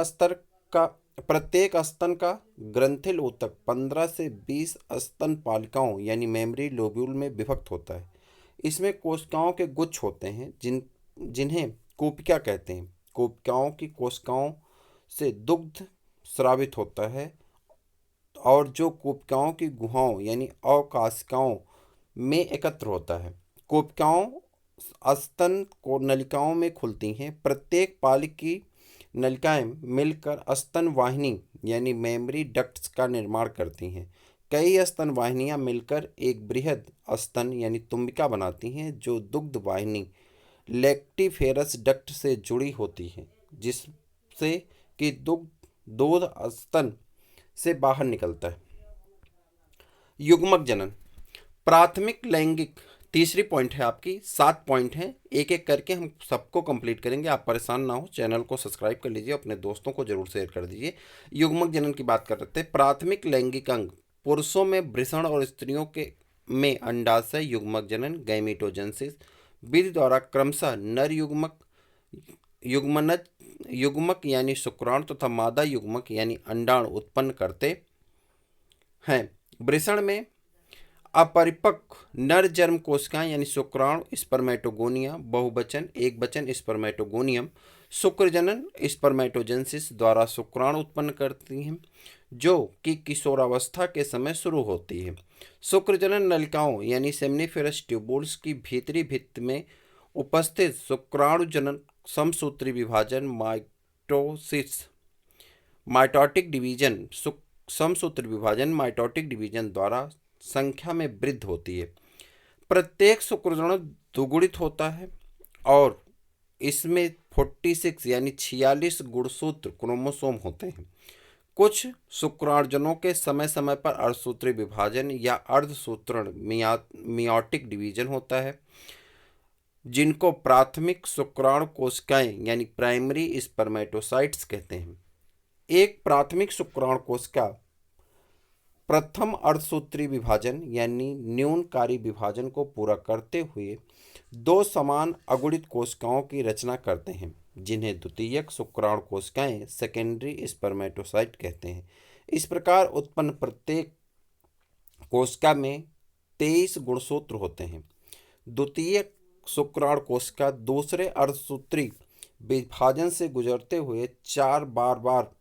स्तन का ग्रंथिल ऊतक 15 से 20 स्तन पालिकाओं यानी मेमरी लोब्यूल में विभक्त होता है। इसमें कोशिकाओं के गुच्छ होते हैं जिन्हें कूपिका कहते हैं। कूपिकाओं की कोशिकाओं से दुग्ध स्रावित होता है और जो कूपिकाओं की गुहाओं यानी अवकाशिकाओं में एकत्र होता है। कोशिकाओं स्तन को नलिकाओं में खुलती हैं। प्रत्येक पालिक की नलिकाएं मिलकर स्तन वाहिनी यानी मेमरी डक्ट्स का निर्माण करती हैं। कई स्तन वाहिनियां मिलकर एक बृहद स्तन यानी तुम्बिका बनाती हैं जो दुग्ध वाहिनी लैक्टिफेरस डक्ट से जुड़ी होती है, जिससे कि दूध स्तन से बाहर निकलता है। युग्मक जनन प्राथमिक लैंगिक तीसरी पॉइंट है आपकी। 7 पॉइंट हैं, एक एक करके हम सबको कंप्लीट करेंगे। आप परेशान ना हो, चैनल को सब्सक्राइब कर लीजिए, अपने दोस्तों को जरूर शेयर कर दीजिए। युग्मक जनन की बात कर रहे थे। प्राथमिक लैंगिक अंग पुरुषों में वृषण और स्त्रियों के में अंडाशय युग्मक जनन गैमेटोजेनेसिस विधि द्वारा क्रमशः नर युग्मक यानी शुक्राणु तथा मादा युग्मक यानी अंडाणु उत्पन्न करते हैं। वृषण में अपरिपक्व नर जर्म कोशिकाएं यानी शुक्राणु स्पर्मेटोगोनिया बहुवचन एकवचन स्पर्मेटोगोनियम शुक्रजनन स्पर्मेटोजेनेसिस द्वारा शुक्राणु उत्पन्न करती हैं जो कि किशोरावस्था के समय शुरू होती है। शुक्रजनन नलिकाओं यानी सेमनीफेरस ट्यूबुल्स की भीतरी भित्ति में उपस्थित शुक्राणु जनन समसूत्री विभाजन समसूत्र विभाजन माइटोटिक डिवीजन द्वारा संख्या में वृद्धि होती है। प्रत्येक शुक्राणु द्विगुणित होता है और इसमें 46 यानी 46 गुणसूत्र क्रोमोसोम होते हैं। कुछ शुक्राणुजनों के समय समय पर अर्धसूत्री विभाजन या अर्धसूत्रण मियोटिक डिवीजन होता है, जिनको प्राथमिक शुक्राणु कोशिकाएं यानी प्राइमरी स्पर्मेटोसाइट्स कहते हैं। एक प्राथमिक शुक्राणु कोशिका प्रथम अर्धसूत्री विभाजन यानी न्यूनकारी विभाजन को पूरा करते हुए दो समान अगुणित कोशिकाओं की रचना करते हैं, जिन्हें द्वितीयक शुक्राणु कोशिकाएं सेकेंडरी स्पर्मेटोसाइट कहते हैं। इस प्रकार उत्पन्न प्रत्येक कोशिका में 23 गुणसूत्र होते हैं। द्वितीयक शुक्राणु कोशिका दूसरे अर्धसूत्री विभाजन से गुजरते हुए 4 बार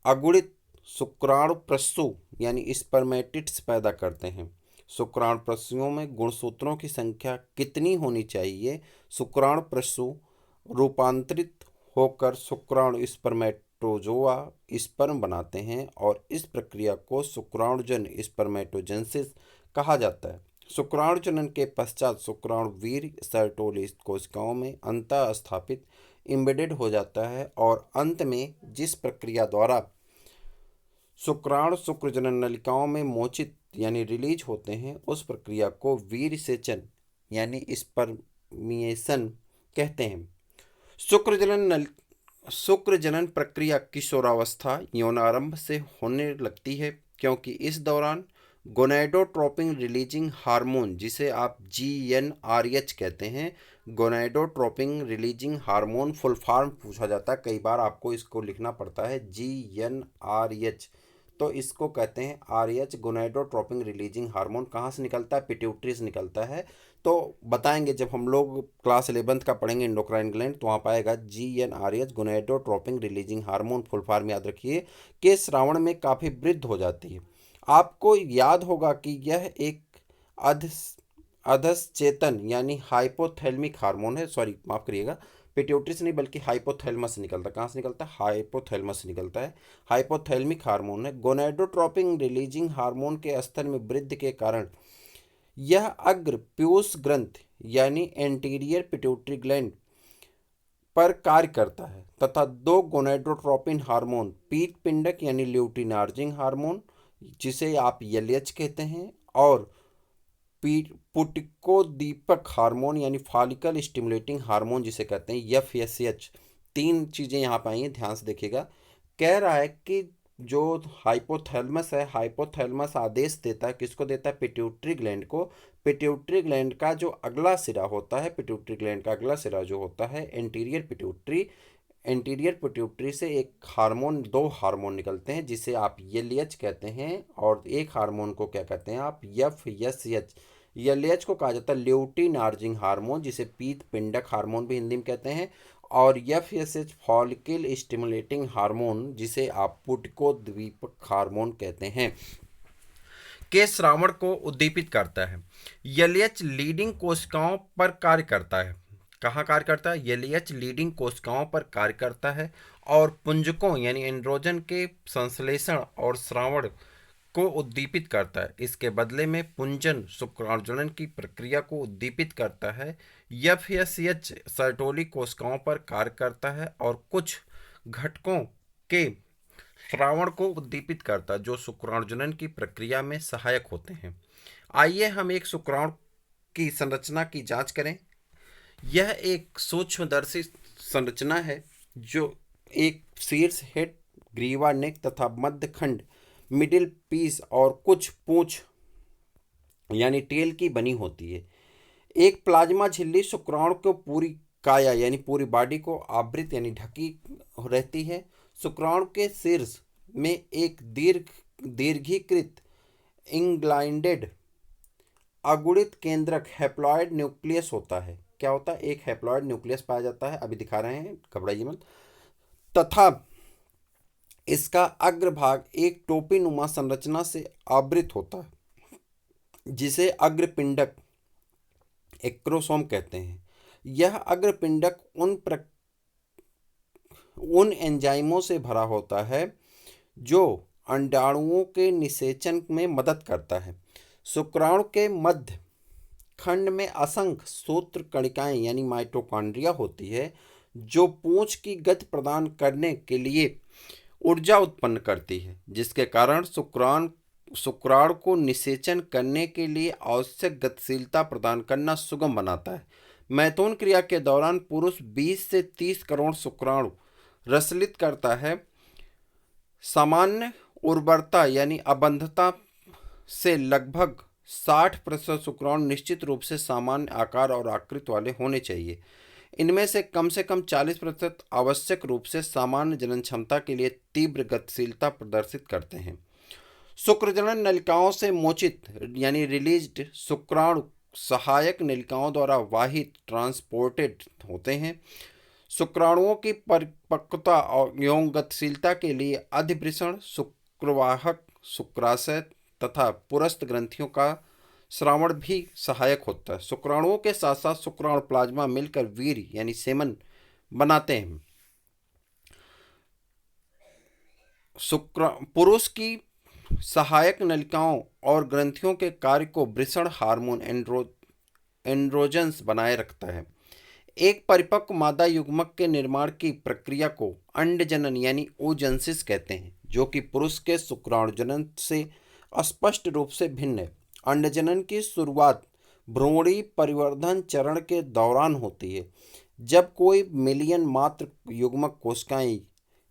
अगुणित शुक्राणु प्रस्सु यानी स्पर्मेटिड्स पैदा करते हैं। शुक्राणु प्रस्सुओं में गुणसूत्रों की संख्या कितनी होनी चाहिए? शुक्राणु प्रस्सु रूपांतरित होकर शुक्राणु स्पर्मेटोजोआ स्पर्म बनाते हैं और इस प्रक्रिया को शुक्राणुजन स्पर्मेटोजेनेसिस कहा जाता है। शुक्राणु जनन के पश्चात शुक्राणु वीर्य सर्टोली कोशिकाओं में अंतः स्थापित एम्बेडेड हो जाता है और अंत में जिस प्रक्रिया द्वारा शुक्राणु शुक्रजनन नलिकाओं में मोचित यानी रिलीज होते हैं उस प्रक्रिया को वीर्य सेचन यानी स्पर्मिएशन कहते हैं। शुक्र जनन प्रक्रिया किशोरावस्था यौनारंभ से होने लगती है, क्योंकि इस दौरान गोनैडोट्रोपिन रिलीजिंग हार्मोन, जिसे आप GnRH कहते हैं, gonadotropin releasing hormone full form पूछा जाता है, कई बार आपको इसको लिखना पड़ता है GnRH, तो इसको कहते हैं आरएच, गोनाडोट्रोपिन रिलीजिंग हार्मोन। कहाँ से निकलता है? पिट्यूटरी से निकलता है। तो बताएंगे जब हम लोग क्लास 11th का पढ़ेंगे एंडोक्राइन ग्लैंड, तो वहाँ पाएगा GnRH, gonadotropin releasing hormone, full form याद रखिए, के श्रावण में काफ़ी वृद्धि हो जाती है। आपको याद होगा कि यह एक अध अधश्चेतन यानी हाइपोथैलेमिक हार्मोन है। सॉरी, माफ करिएगा, पिट्यूटरी से नहीं बल्कि हाइपोथैलेमस से निकलता है। कहाँ से निकलता है? हाइपोथैलेमस से निकलता है। हाइपोथैलेमिक हार्मोन है। गोनाडोट्रोपिन रिलीजिंग हार्मोन के स्तर में वृद्धि के कारण यह अग्र पीयूष ग्रंथि यानी एंटीरियर पिट्यूटरी ग्लैंड पर कार्य करता है तथा दो गोनाडोट्रोपिन हार्मोन, पीत पिंडक यानी ल्यूटिनार्जिंग हार्मोन जिसे आप एलएच कहते हैं, और पुटिकोदीपक हार्मोन यानी फॉलिकल स्टिमुलेटिंग हार्मोन जिसे कहते हैं FSH, तीन चीज़ें यहाँ पर आई हैं, ध्यान से देखिएगा। कह रहा है कि जो हाइपोथैलेमस है, हाइपोथैलेमस आदेश देता है, किसको देता है? पिट्यूटरी ग्लैंड को। पिट्यूटरी ग्लैंड का जो अगला सिरा होता है, पिट्यूटरी ग्लैंड का अगला सिरा जो होता है एंटीरियर पिट्यूटरी, एंटीरियर पिट्यूटरी से एक हार्मोन, दो हार्मोन निकलते हैं जिसे आप एलएच कहते हैं, और एक हार्मोन को क्या कहते हैं आप? FSH। एलएच को कहा जाता है ल्यूटिनार्जिंग हार्मोन जिसे पीत पिंडक हार्मोन भी हिंदी में कहते हैं, और FSH फॉलिकल स्टिमुलेटिंग हार्मोन जिसे आप पुटिकोद्दीपक हार्मोन कहते हैं, के श्रावण को उद्दीपित करता है। एलएच लीडिंग कोशिकाओं पर कार्य करता है। कहाँ कार्य करता है? एलएच लीडिंग कोशिकाओं पर कार्य करता है और पुंजकों यानी एंड्रोजन के संश्लेषण और श्रावण को उद्दीपित करता है। इसके बदले में पुंजन शुक्राणुजनन की प्रक्रिया को उद्दीपित करता है। FSH सर्टोली कोशिकाओं पर कार्य करता है और कुछ घटकों के श्रावण को उद्दीपित करता है जो शुक्राणुजनन की प्रक्रिया में सहायक होते हैं। आइए हम एक शुक्राणु की संरचना की जांच करें। यह एक सूक्ष्मदर्शी संरचना है जो एक शीर्ष, हेड, ग्रीवा, नेक तथा मध्य खंड, मिडिल पीस और कुछ पूंछ यानी टेल की बनी होती है। एक प्लाज्मा झिल्ली शुक्राणु को पूरी काया यानी पूरी बॉडी को आवृत यानी ढकी रहती है। शुक्राणु के शीर्ष में एक दीर्घीकृत इंग्लाइंडेड अगुणित केंद्रक हैप्लॉयड न्यूक्लियस होता है। क्या होता है? एक हैप्लॉयड न्यूक्लियस पाया जाता है, अभी दिखा रहे हैं, घबराइए मत। तथा इसका अग्रभाग एक टोपीनुमा संरचना से आवृत होता है जिसे अग्रपिंडक एक्रोसोम कहते हैं। यह अग्रपिंडक उन एंजाइमों से भरा होता है जो अंडाणुओं के निषेचन में मदद करता है। शुक्राणु के मध्य खंड में असंख्य सूत्र कणिकाएं यानी माइटोकॉन्ड्रिया होती है जो पूंछ की गति प्रदान करने के लिए ऊर्जा उत्पन्न करती है, जिसके कारण शुक्राणु को निषेचन करने के लिए आवश्यक गतिशीलता प्रदान करना सुगम बनाता है। मैथुन क्रिया के दौरान पुरुष 20 से 30 करोड़ शुक्राणु रसलित करता है। सामान्य उर्वरता यानी अबंधता से लगभग 60% शुक्राणु निश्चित रूप से सामान्य आकार और आकृति वाले होने चाहिए। इनमें से कम 40% आवश्यक रूप से सामान्य जनन क्षमता के लिए तीव्र गतिशीलता प्रदर्शित करते हैं। शुक्रजनन नलिकाओं से मोचित यानी रिलीज्ड शुक्राणु सहायक नलिकाओं द्वारा वाहित ट्रांसपोर्टेड होते हैं। शुक्राणुओं की परिपक्वता एवं गतिशीलता के लिए अधिवृषण, शुक्रवाहक, शुक्राशय तथा पुरस्थ ग्रंथियों का श्रावण भी सहायक होता है। शुक्राणुओं के साथ साथ शुक्राणु प्लाज्मा मिलकर वीर्य यानी सेमन बनाते हैं। पुरुष की सहायक नलिकाओं और ग्रंथियों के कार्य को वृषण हार्मोन एंड्रोजन्स बनाए रखता है। एक परिपक्व मादा युग्मक के निर्माण की प्रक्रिया को अंडजनन यानी ओजेनेसिस कहते हैं, जो कि पुरुष के शुक्राणुजनन से स्पष्ट रूप से भिन्न है। अंडजनन की शुरुआत भ्रूणी परिवर्धन चरण के दौरान होती है, जब कोई मिलियन मात्र युग्मक कोशिकाएं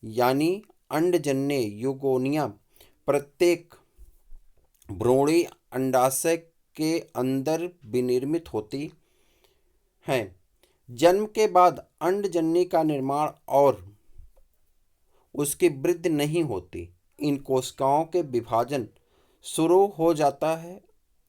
यानी अंडजन्य युगोनिया प्रत्येक भ्रूणी अंडाशय के अंदर विनिर्मित होती हैं। जन्म के बाद अंडजन्नी का निर्माण और उसकी वृद्धि नहीं होती। इन कोशिकाओं के विभाजन शुरू हो जाता है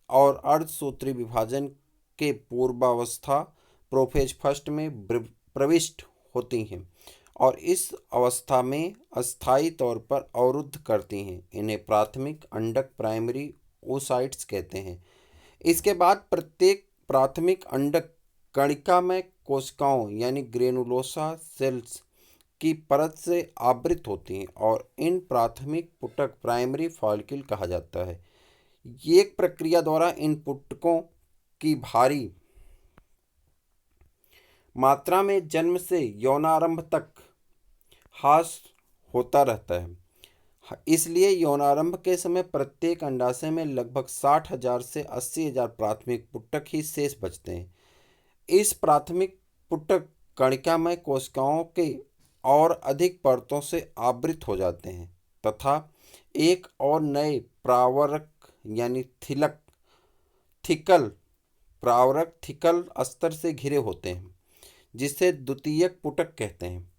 और अर्धसूत्री विभाजन के पूर्वावस्था प्रोफेज फर्स्ट में प्रविष्ट होती हैं और इस अवस्था में अस्थायी तौर पर अवरुद्ध करती हैं। इन्हें प्राथमिक अंडक प्राइमरी ओसाइट्स कहते हैं। इसके बाद प्रत्येक प्राथमिक अंडक कणिका में कोशिकाओं यानी ग्रेनुलोसा सेल्स की परत से आवृत होती हैं और इन प्राथमिक पुटक प्राइमरी फॉलिकल कहा जाता है। ये एक प्रक्रिया द्वारा इन पुटकों की भारी मात्रा में जन्म से यौनारंभ तक ह्रास होता रहता है। इसलिए यौनारंभ के समय प्रत्येक अंडाशय में लगभग 60,000 से 80,000 प्राथमिक पुटक ही शेष बचते हैं। इस प्राथमिक पुटक कणिकामय कोशिकाओं के और अधिक परतों से आवृत हो जाते हैं तथा एक और नए प्रावरक यानी थिकल प्रावरक थिकल अस्तर से घिरे होते हैं जिसे द्वितीयक पुटक कहते हैं।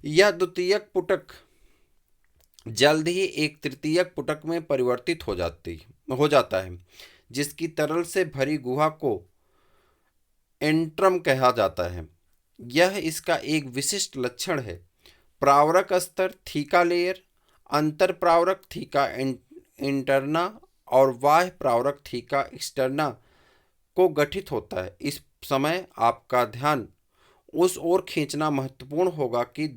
यह द्वितीयक पुटक जल्द ही एक तृतीयक पुटक में परिवर्तित हो जाता है जिसकी तरल से भरी गुहा को एंट्रम कहा जाता है। यह इसका एक विशिष्ट लक्षण है। प्रावरक अस्तर थीका लेयर, अंतर प्रावरक थीका इंटरना और बाह्य प्रावरक थीका एक्सटर्ना को गठित होता है। इस समय आपका ध्यान उस ओर खींचना महत्वपूर्ण होगा कि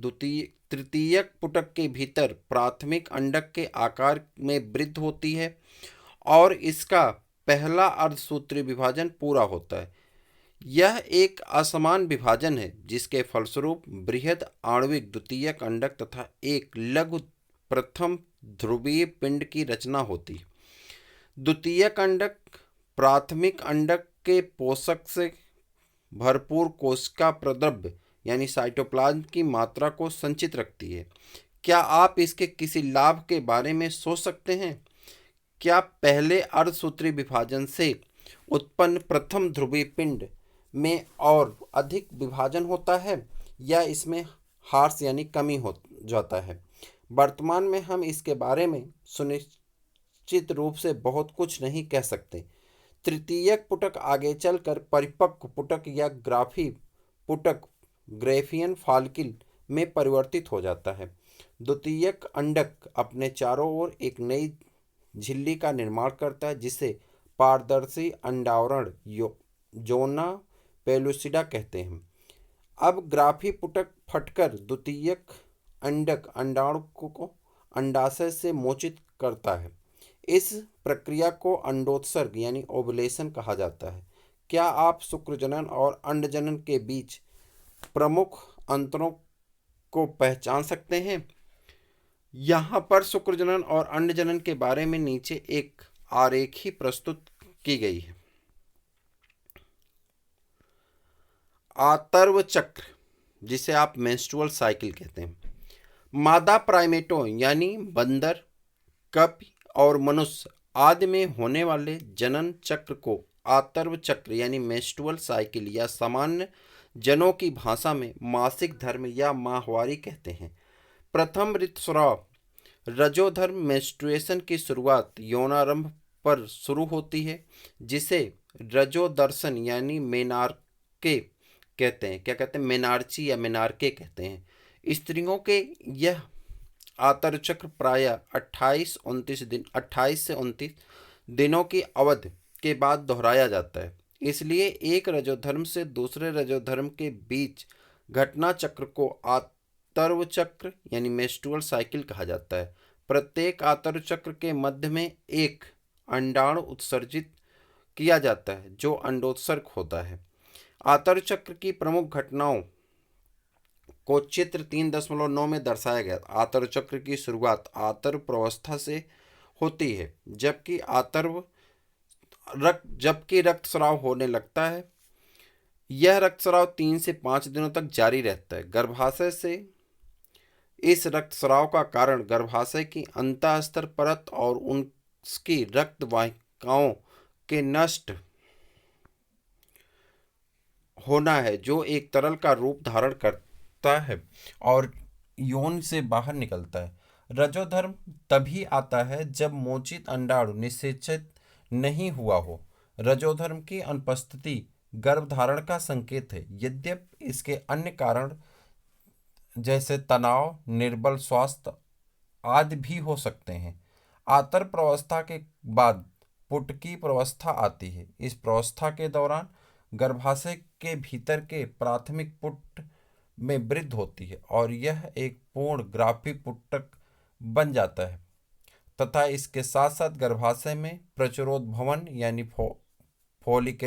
तृतीयक पुटक के भीतर प्राथमिक अंडक के आकार में वृद्धि होती है और इसका पहला अर्धसूत्री विभाजन पूरा होता है। यह एक असमान विभाजन है जिसके फलस्वरूप बृहद आणविक द्वितीयक अंडक तथा एक लघु प्रथम ध्रुवीय पिंड की रचना होती है। द्वितीयक अंडक प्राथमिक अंडक के पोषक से भरपूर कोशिका प्रद्रव्य यानी साइटोप्लाज्म की मात्रा को संचित रखती है। क्या आप इसके किसी लाभ के बारे में सोच सकते हैं? क्या पहले अर्धसूत्री विभाजन से उत्पन्न प्रथम ध्रुवीय पिंड में और अधिक विभाजन होता है या इसमें ह्रास यानी कमी हो जाता है? वर्तमान में हम इसके बारे में सुनिश्चित रूप से बहुत कुछ नहीं कह सकते। तृतीयक पुटक आगे चलकर परिपक्व पुटक या ग्राफी पुटक ग्रेफियन फॉलिकल में परिवर्तित हो जाता है। द्वितीयक अंडक अपने चारों ओर एक नई झिल्ली का निर्माण करता है जिसे पारदर्शी अंडावरण जोना पेलुसिडा कहते हैं। अब ग्राफी पुटक फटकर द्वितीयक अंडक अंडाणु को अंडाशय से मोचित करता है। इस प्रक्रिया को अंडोत्सर्ग यानी ओवुलेशन कहा जाता है। क्या आप शुक्रजनन और अंडजनन के बीच प्रमुख अंतरों को पहचान सकते हैं? यहाँ पर शुक्रजनन और अंडजनन के बारे में नीचे एक आरेखी प्रस्तुत की गई है। आतर्व चक्र, जिसे आप मेंस्ट्रुअल साइकिल कहते हैं, मादा प्राइमेटों यानी बंदर, कपि और मनुष्य आदि में होने वाले जनन चक्र को आतर्व चक्र यानी मेंस्ट्रुअल साइकिल या सामान्य जनों की भाषा में मासिक धर्म या माहवारी कहते हैं। प्रथम ऋतुस्राव रजोधर्म मेंस्ट्रुएशन की शुरुआत यौनारंभ पर शुरू होती है जिसे रजोदर्शन यानी मेनार्के कहते हैं। क्या कहते हैं? मेनार्ची या मेनार्के कहते हैं। स्त्रियों के यह आतर्व चक्र प्रायः 28 से 29 दिनों की अवधि के बाद दोहराया जाता है। इसलिए एक रजोधर्म से दूसरे रजोधर्म के बीच घटना चक्र को आतर्व चक्र यानी मेंस्ट्रुअल साइकिल कहा जाता है। प्रत्येक आतर्व चक्र के मध्य में एक अंडाणु उत्सर्जित किया जाता है जो अंडोत्सर्ग होता है। आतर्व चक्र की प्रमुख घटनाओं को चित्र 3.9 में दर्शाया गया। आतर्व चक्र की शुरुआत आतर्व प्रावस्था से होती है जबकि रक्तस्राव होने लगता है। यह रक्तस्राव 3 से 5 दिनों तक जारी रहता है। गर्भाशय से इस रक्तस्राव का कारण गर्भाशय की अंतःस्तर परत और उसकी रक्त वाहिकाओं के नष्ट होना है जो एक तरल का रूप धारण करता है और यौन से बाहर निकलता है। रजोधर्म तभी आता है जब मोचित अंडाणु निषेचित नहीं हुआ हो। रजोधर्म की अनुपस्थिति गर्भधारण का संकेत है, यद्यपि इसके अन्य कारण जैसे तनाव, निर्बल स्वास्थ्य आदि भी हो सकते हैं। आतर प्रवस्था के बाद पुटकी प्रवस्था आती है। इस प्रवस्था के दौरान गर्भाशय के भीतर के प्राथमिक पुट में वृद्धि होती है और यह एक पूर्ण ग्राफी पुटक बन जाता है तथा इसके साथ साथ गर्भाशय में प्रचुरोद्भवन यानी फोलिक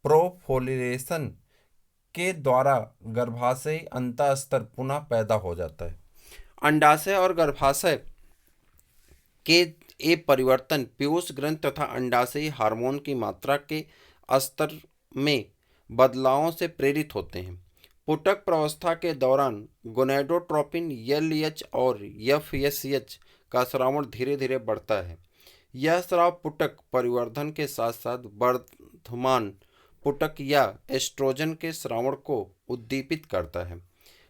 प्रोफोलिरेशन के द्वारा गर्भाशय अंतःस्तर पुनः पैदा हो जाता है। अंडाशय और गर्भाशय के ये परिवर्तन पीयूष ग्रंथि तथा अंडाशयी हार्मोन की मात्रा के स्तर में बदलावों से प्रेरित होते हैं। पुटक प्रावस्था के दौरान गोनेडोट्रोपिन, एलएच और एफएसएच का स्राव धीरे धीरे बढ़ता है। यह स्राव पुटक परिवर्धन के साथ साथ वर्धमान पुटक या एस्ट्रोजन के स्रावण को उद्दीपित करता है।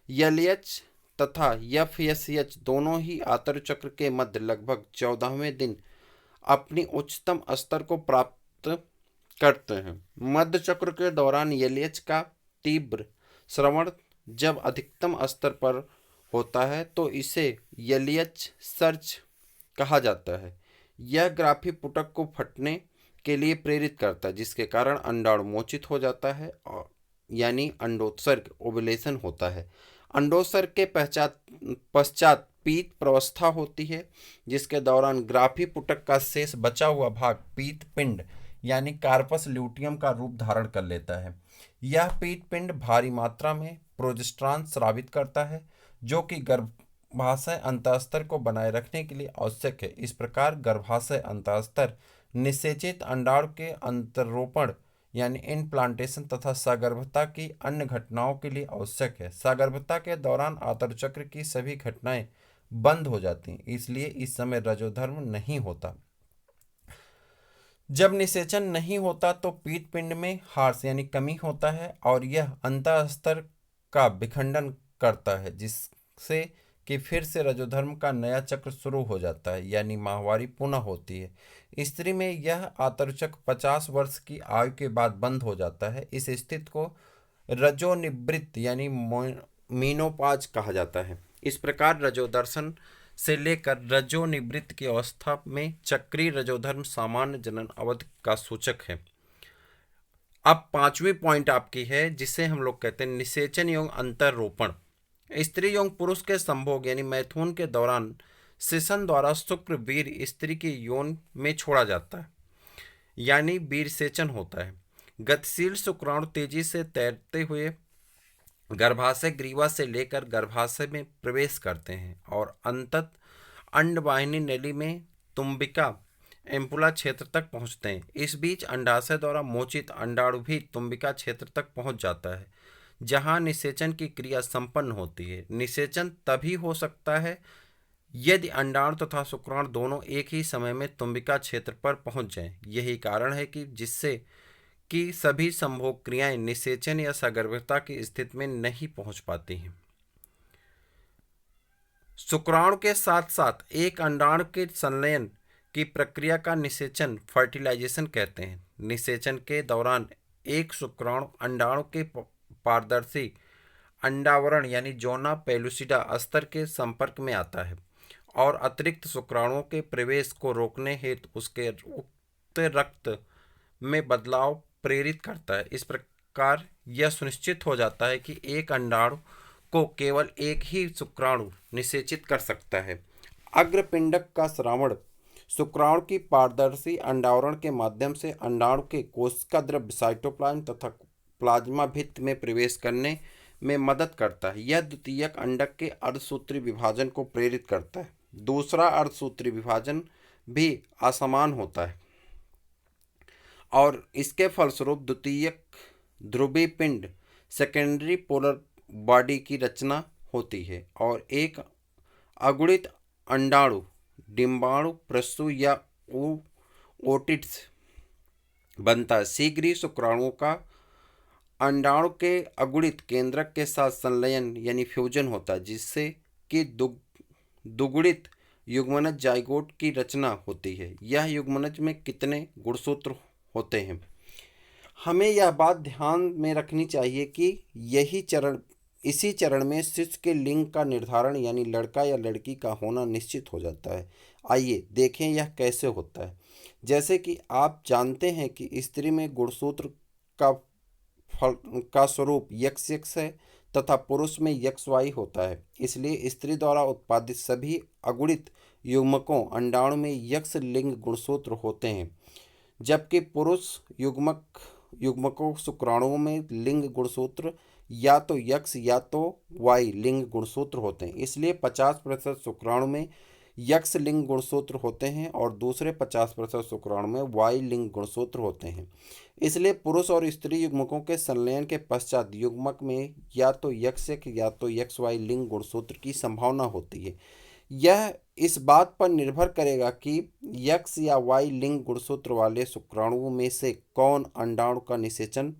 एलएच तथा एफएसएच दोनों ही आतंर चक्र के मध्य लगभग 14वें दिन अपनी उच्चतम स्तर को प्राप्त करते हैं। मध्य चक्र के दौरान एलएच का तीव्र श्रवण जब अधिकतम स्तर पर होता है तो इसे एलएच सर्ज कहा जाता है। यह ग्राफी पुटक को फटने के लिए प्रेरित करता है, जिसके कारण अंडाणु मोचित हो जाता है और यानी अंडोत्सर्ग ओवुलेशन होता है। अंडोत्सर्ग के पश्चात पीत प्रवस्था होती है, जिसके दौरान ग्राफी पुटक का शेष बचा हुआ भाग पीत पिंड यानी कार्पस ल्यूटियम का रूप धारण कर लेता है। यह पीत पिंड भारी मात्रा में प्रोजेस्टेरॉन स्रावित करता है, जो कि गर्भाशय अंतःस्तर को बनाए रखने के लिए आवश्यक है। इस प्रकार गर्भाशय अंतःस्तर निषेचित अंडाणु के अंतरोपण यानी इनप्लांटेशन तथा सगर्भता की अन्य घटनाओं के लिए आवश्यक है। सगर्भता के दौरान आतंर चक्र की सभी घटनाएं बंद हो जाती हैं, इसलिए इस समय रजोधर्म नहीं होता। जब निषेचन नहीं होता तो पीत पिंड में हार्स यानी कमी होता है और यह अंतःस्तर का विखंडन करता है, जिससे कि फिर से रजोधर्म का नया चक्र शुरू हो जाता है यानी माहवारी पुनः होती है। स्त्री में यह आतंरचक्र 50 वर्ष की आयु के बाद बंद हो जाता है। इस स्थिति को रजोनिवृत्त यानी मीनोपाज कहा जाता है। इस प्रकार रजोदर्शन से लेकर रजोनिवृत्त की अवस्था में चक्रीय रजोधर्म सामान्य जनन अवधि का सूचक है। अब 5वीं पॉइंट आपकी है, जिसे हम लोग कहते हैं निषेचन एवं अंतरोपण। स्त्री एवं पुरुष के संभोग यानी मैथुन के दौरान सेशन द्वारा शुक्र वीर स्त्री की यौन में छोड़ा जाता है यानी वीर सेचन होता है। गतिशील शुक्राणु तेजी से तैरते हुए गर्भाशय ग्रीवा से लेकर गर्भाशय में प्रवेश करते हैं और अंतत अंडवाहिनी नली में तुम्बिका एम्पुला क्षेत्र तक पहुंचते हैं। इस बीच अंडाशय द्वारा मोचित अंडाणु भी तुम्बिका क्षेत्र तक पहुंच जाता है, जहां निषेचन की क्रिया संपन्न होती है। निषेचन तभी हो सकता है यदि अंडाणु तथा शुक्राणु दोनों एक ही समय में तुम्बिका क्षेत्र पर पहुंच जाएं। यही कारण है कि जिससे कि सभी संभोग क्रियाएं निषेचन या सगर्भता की स्थिति में नहीं पहुंच पाती हैं। शुक्राणु के साथ साथ एक अंडाणु के संलयन की प्रक्रिया का निषेचन फर्टिलाइजेशन कहते हैं। निषेचन के दौरान एक शुक्राणु अंडाणु के पारदर्शी अंडावरण यानी जोना पेलुसिडा अस्तर के संपर्क में आता है और अतिरिक्त शुक्राणुओं के प्रवेश को रोकने हेतु उसके उक्त रक्त में बदलाव प्रेरित करता है। इस प्रकार यह सुनिश्चित हो जाता है कि एक अंडाणु को केवल एक ही शुक्राणु निषेचित कर सकता है। अग्रपिंडक का श्रावण शुक्राणु की पारदर्शी अंडावरण के माध्यम से अंडाणु के कोशिका द्रव्य साइटोप्लाज्म तथा प्लाज्मा भित्ति में प्रवेश करने में मदद करता है। यह द्वितीयक अंडक के अर्धसूत्री विभाजन को प्रेरित करता है। दूसरा अर्धसूत्री विभाजन भी असमान होता है और इसके फलस्वरूप द्वितीयक ध्रुवीय पिंड सेकेंडरी पोलर बॉडी की रचना होती है और एक अगुणित अंडाणु डिंबाणु प्रसु या ओटिट्स बनता है। शीघ्र ही शुक्राणुओं का अंडाणु के अगुणित केंद्रक के साथ संलयन यानी फ्यूजन होता है, जिससे कि दुगुणित युग्मनज जाइगोट की रचना होती है। यह युग्मनज में कितने गुणसूत्र होते हैं? हमें यह बात ध्यान में रखनी चाहिए कि इसी चरण में शिशु के लिंग का निर्धारण यानी लड़का या लड़की का होना निश्चित हो जाता है। आइए देखें यह कैसे होता है। जैसे कि आप जानते हैं कि स्त्री में गुणसूत्र का फल का स्वरूप यक्स यक्स है तथा पुरुष में यक्स वाई होता है। इसलिए स्त्री द्वारा उत्पादित सभी अगुणित युग्मकों अंडाणु में यक्स लिंग गुणसूत्र होते हैं, जबकि पुरुष युग्मकों शुक्राणुओं में लिंग गुणसूत्र या तो यक्स या तो वाई लिंग गुणसूत्र होते हैं। इसलिए 50% शुक्राणु में यक्स लिंग गुणसूत्र होते हैं और दूसरे 50% शुक्राणु में वाई लिंग गुणसूत्र होते हैं। इसलिए पुरुष और स्त्री युग्मकों के संलयन के पश्चात युग्मक में या तो यक्स या तो यक्स वाई लिंग गुणसूत्र की संभावना होती है। यह इस बात पर निर्भर करेगा कि यक्स या वाई लिंग गुणसूत्र वाले शुक्राणुओं में से कौन अंडाणु का निषेचन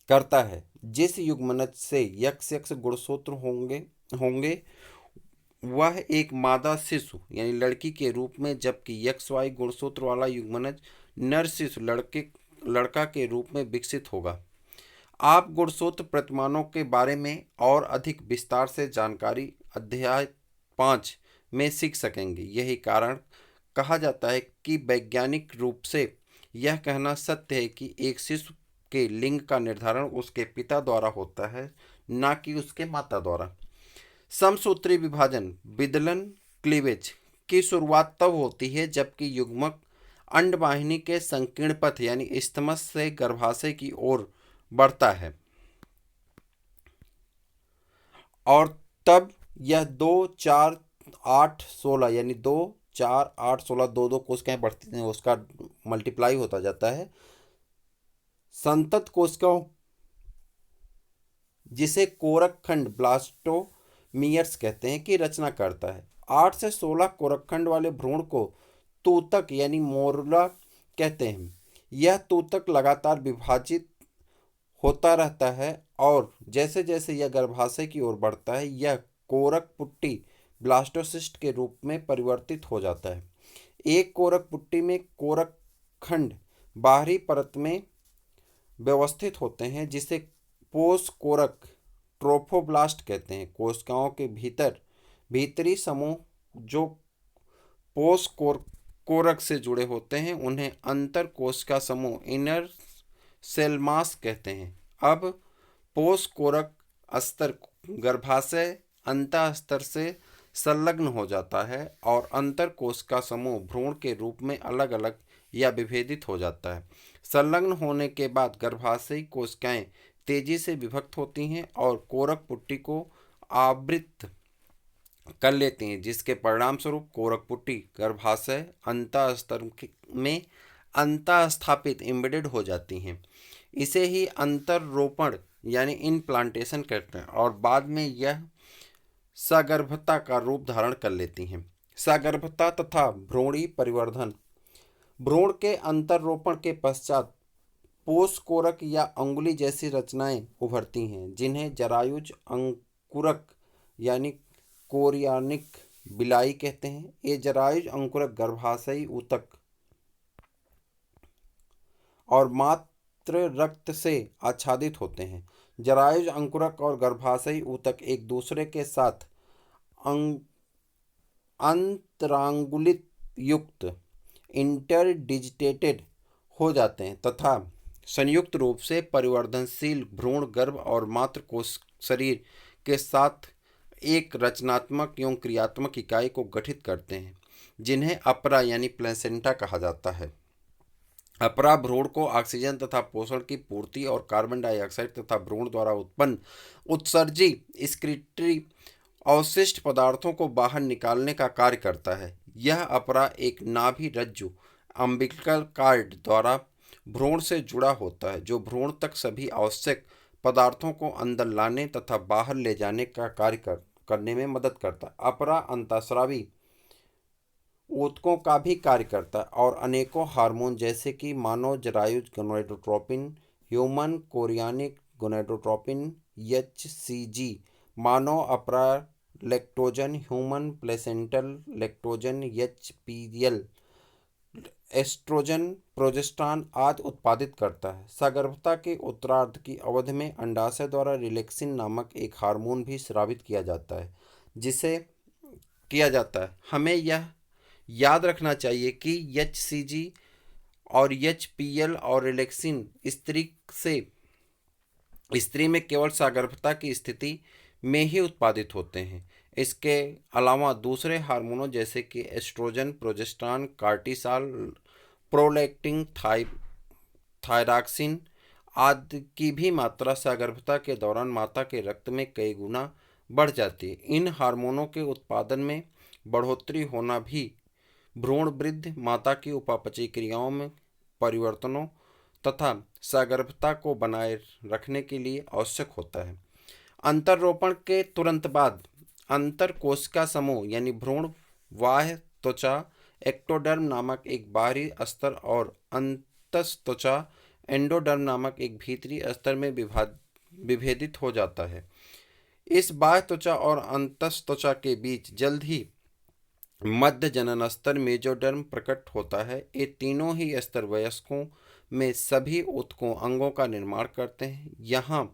करता है। जिस युग्मनज से यक्स यक्स गुणसूत्र होंगे वह एक मादा शिशु यानी लड़की के रूप में, जबकि यक्स वाई गुणसूत्र वाला युग्मनज नर शिशु लड़का के रूप में विकसित होगा। आप गुणसूत्र प्रतिमानों के बारे में और अधिक विस्तार से जानकारी अध्याय 5 में सीख सकेंगे। यही कारण कहा जाता है कि वैज्ञानिक रूप से यह कहना सत्य है कि एक शिशु के लिंग का निर्धारण उसके पिता द्वारा होता है, न कि उसके माता द्वारा। समसूत्री विभाजन विदलन क्लीवेज की शुरुआत तब होती है जबकि युग्मक अंडवाहिनी के संकीर्ण पथ यानी इस्थमस से गर्भाशय की ओर बढ़ता है और तब यह 2, 4, 8, 16 यानी 2, 4, 8, 16 दो कोशिकाएं बढ़ती हैं, उसका मल्टीप्लाई होता जाता है। संतत कोशिकाओं जिसे कोरक खंड ब्लास्टोमियर्स कहते हैं की रचना करता है। 8 से 16 कोरक खंड वाले भ्रूण को तूतक यानी मोरुला कहते हैं। यह तूतक लगातार विभाजित होता रहता है और जैसे जैसे यह गर्भाशय की ओर बढ़ता है यह कोरक पुट्टी ब्लास्टोसिस्ट के रूप में परिवर्तित हो जाता है। एक कोरक पुट्टी में कोरक खंड बाहरी परत में व्यवस्थित होते हैं जिसे पोष कोरक ट्रोफोब्लास्ट कहते हैं। कोशिकाओं के भीतरी समूह जो पोष कोरक से जुड़े होते हैं उन्हें अंतर कोशिका समूह इनर सेल मास कहते हैं। अब पोष कोरक अस्तर गर्भाशय अंतः स्तर से संलग्न हो जाता है और अंतर कोशिका समूह भ्रूण के रूप में अलग अलग या विभेदित हो जाता है। संलग्न होने के बाद गर्भाशयी कोशिकाएं तेजी से विभक्त होती हैं और कोरक पुट्टी को आवृत कर लेती हैं, जिसके परिणाम स्वरूप कोरक पुट्टी गर्भाशय अंतः स्तर में अंतः स्थापित एम्बेडेड हो जाती हैं। इसे ही अंतररोपण यानी इनप्लांटेशन कहते हैं और बाद में यह सगर्भता का रूप धारण कर लेती हैं। सगर्भता तथा भ्रूणी परिवर्धन भ्रूण के अंतररोपण के पश्चात पोष कोरक या अंगुली जैसी रचनाएं उभरती हैं जिन्हें जरायुज अंकुरक यानी कोरियानिक बिलाई कहते हैं। ये जरायुज अंकुरक गर्भाशयी ऊतक और मात्र रक्त से आच्छादित होते हैं। जरायुज अंकुरक और गर्भाशयी ऊतक एक दूसरे के साथ अंतरांगुलित युक्त इंटरडिजिटेटेड हो जाते हैं तथा संयुक्त रूप से परिवर्धनशील भ्रूण गर्भ और मात्र कोश शरीर के साथ एक रचनात्मक एवं क्रियात्मक इकाई को गठित करते हैं जिन्हें अपरा यानी प्लेसेंटा कहा जाता है। अपरा भ्रूण को ऑक्सीजन तथा पोषण की पूर्ति और कार्बन डाइऑक्साइड तथा भ्रूण द्वारा उत्पन्न उत्सर्जी एक्सक्रीटरी अवशिष्ट पदार्थों को बाहर निकालने का कार्य करता है। यह अपरा एक नाभि रज्जु अम्बिलिकल कार्ड द्वारा भ्रूण से जुड़ा होता है जो भ्रूण तक सभी आवश्यक पदार्थों को अंदर लाने तथा बाहर ले जाने का कार्य करने में मदद करता है। अपरा अंतःस्रावी ऊतकों का भी कार्य करता है और अनेकों हार्मोन जैसे कि मानव जरायुज gonadotropin, human chorionic gonadotropin, HCG, मानव अपरा lactogen, human placental lactogen, HPL, oestrogen, progesterone आदि उत्पादित करता है। सगर्भता के उत्तरार्ध की अवधि में अंडाशय द्वारा रिलैक्सिन नामक एक हार्मोन भी स्रावित किया जाता है, जिसे किया जाता है। हमें यह याद रखना चाहिए कि HCG और HPL और रिलैक्सिन स्त्री में केवल सगर्भता की स्थिति में ही उत्पादित होते हैं। इसके अलावा दूसरे हार्मोनों जैसे कि estrogen, progesterone, cortisol, prolactin, thyroxine आदि की भी मात्रा सगर्भता के दौरान माता के रक्त में कई गुना बढ़ जाती है। इन हार्मोनों के उत्पादन में बढ़ोतरी होना भी भ्रूण वृद्धि, माता की उपापचयी क्रियाओं में परिवर्तनों तथा सगर्भता को बनाए रखने के लिए आवश्यक होता है। अंतर्रोपण के तुरंत बाद अंतर कोशिका समूह यानी भ्रूण, बाह्य त्वचा, एक्टोडर्म नामक एक बाहरी स्तर और अंतस्त्वचा, एंडोडर्म नामक एक भीतरी स्तर में विभेदित हो जाता है। इस बाह्य त्वचा और अंतस्त्वचा के बीच जल्द ही मध्य जनन स्तर मेजोडर्म प्रकट होता है। ये तीनों ही स्तर वयस्कों में सभी ऊतकों अंगों का निर्माण करते हैं। यहाँ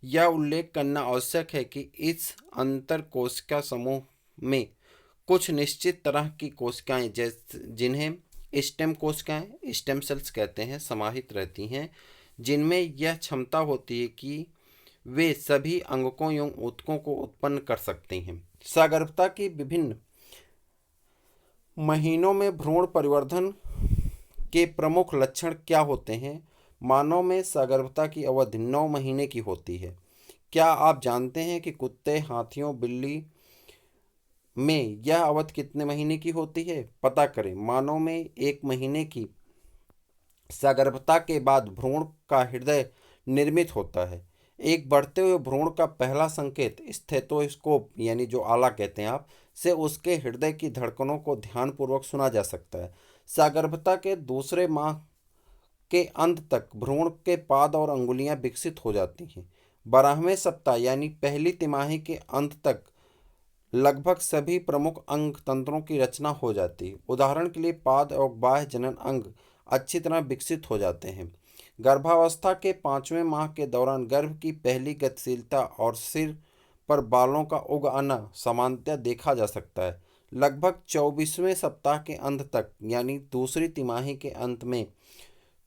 यह उल्लेख करना आवश्यक है कि इस अंतर कोशिका समूह में कुछ निश्चित तरह की कोशिकाएं जिन्हें स्टेम कोशिकाएं, स्टेम सेल्स कहते हैं, समाहित रहती हैं, जिनमें यह क्षमता होती है कि वे सभी अंगकों एवं ऊतकों को उत्पन्न कर सकती हैं। सगर्भता की विभिन्न महीनों में भ्रूण परिवर्धन के प्रमुख लक्षण क्या होते हैं? मानव में सगर्भता की अवधि 9 महीने की होती है। क्या आप जानते हैं कि कुत्ते, हाथियों, बिल्ली में यह अवधि कितने महीने की होती है? पता करें। मानव में 1 महीने की सगर्भता के बाद भ्रूण का हृदय निर्मित होता है। एक बढ़ते हुए भ्रूण का पहला संकेत स्टेथोस्कोप यानी जो आला कहते हैं आप से उसके हृदय की धड़कनों को ध्यानपूर्वक सुना जा सकता है। सगर्भता के दूसरे माह के अंत तक भ्रूण के पाद और अंगुलियां विकसित हो जाती हैं। 12वें सप्ताह यानी पहली तिमाही के अंत तक लगभग सभी प्रमुख अंग तंत्रों की रचना हो जाती है। उदाहरण के लिए पाद और बाह्य जनन अंग अच्छी तरह विकसित हो जाते हैं। गर्भावस्था के 5वें माह के दौरान गर्भ की पहली गतिशीलता और सिर पर बालों का उग आना सामान्यतः देखा जा सकता है। लगभग 24वें सप्ताह के अंत तक यानी दूसरी तिमाही के अंत में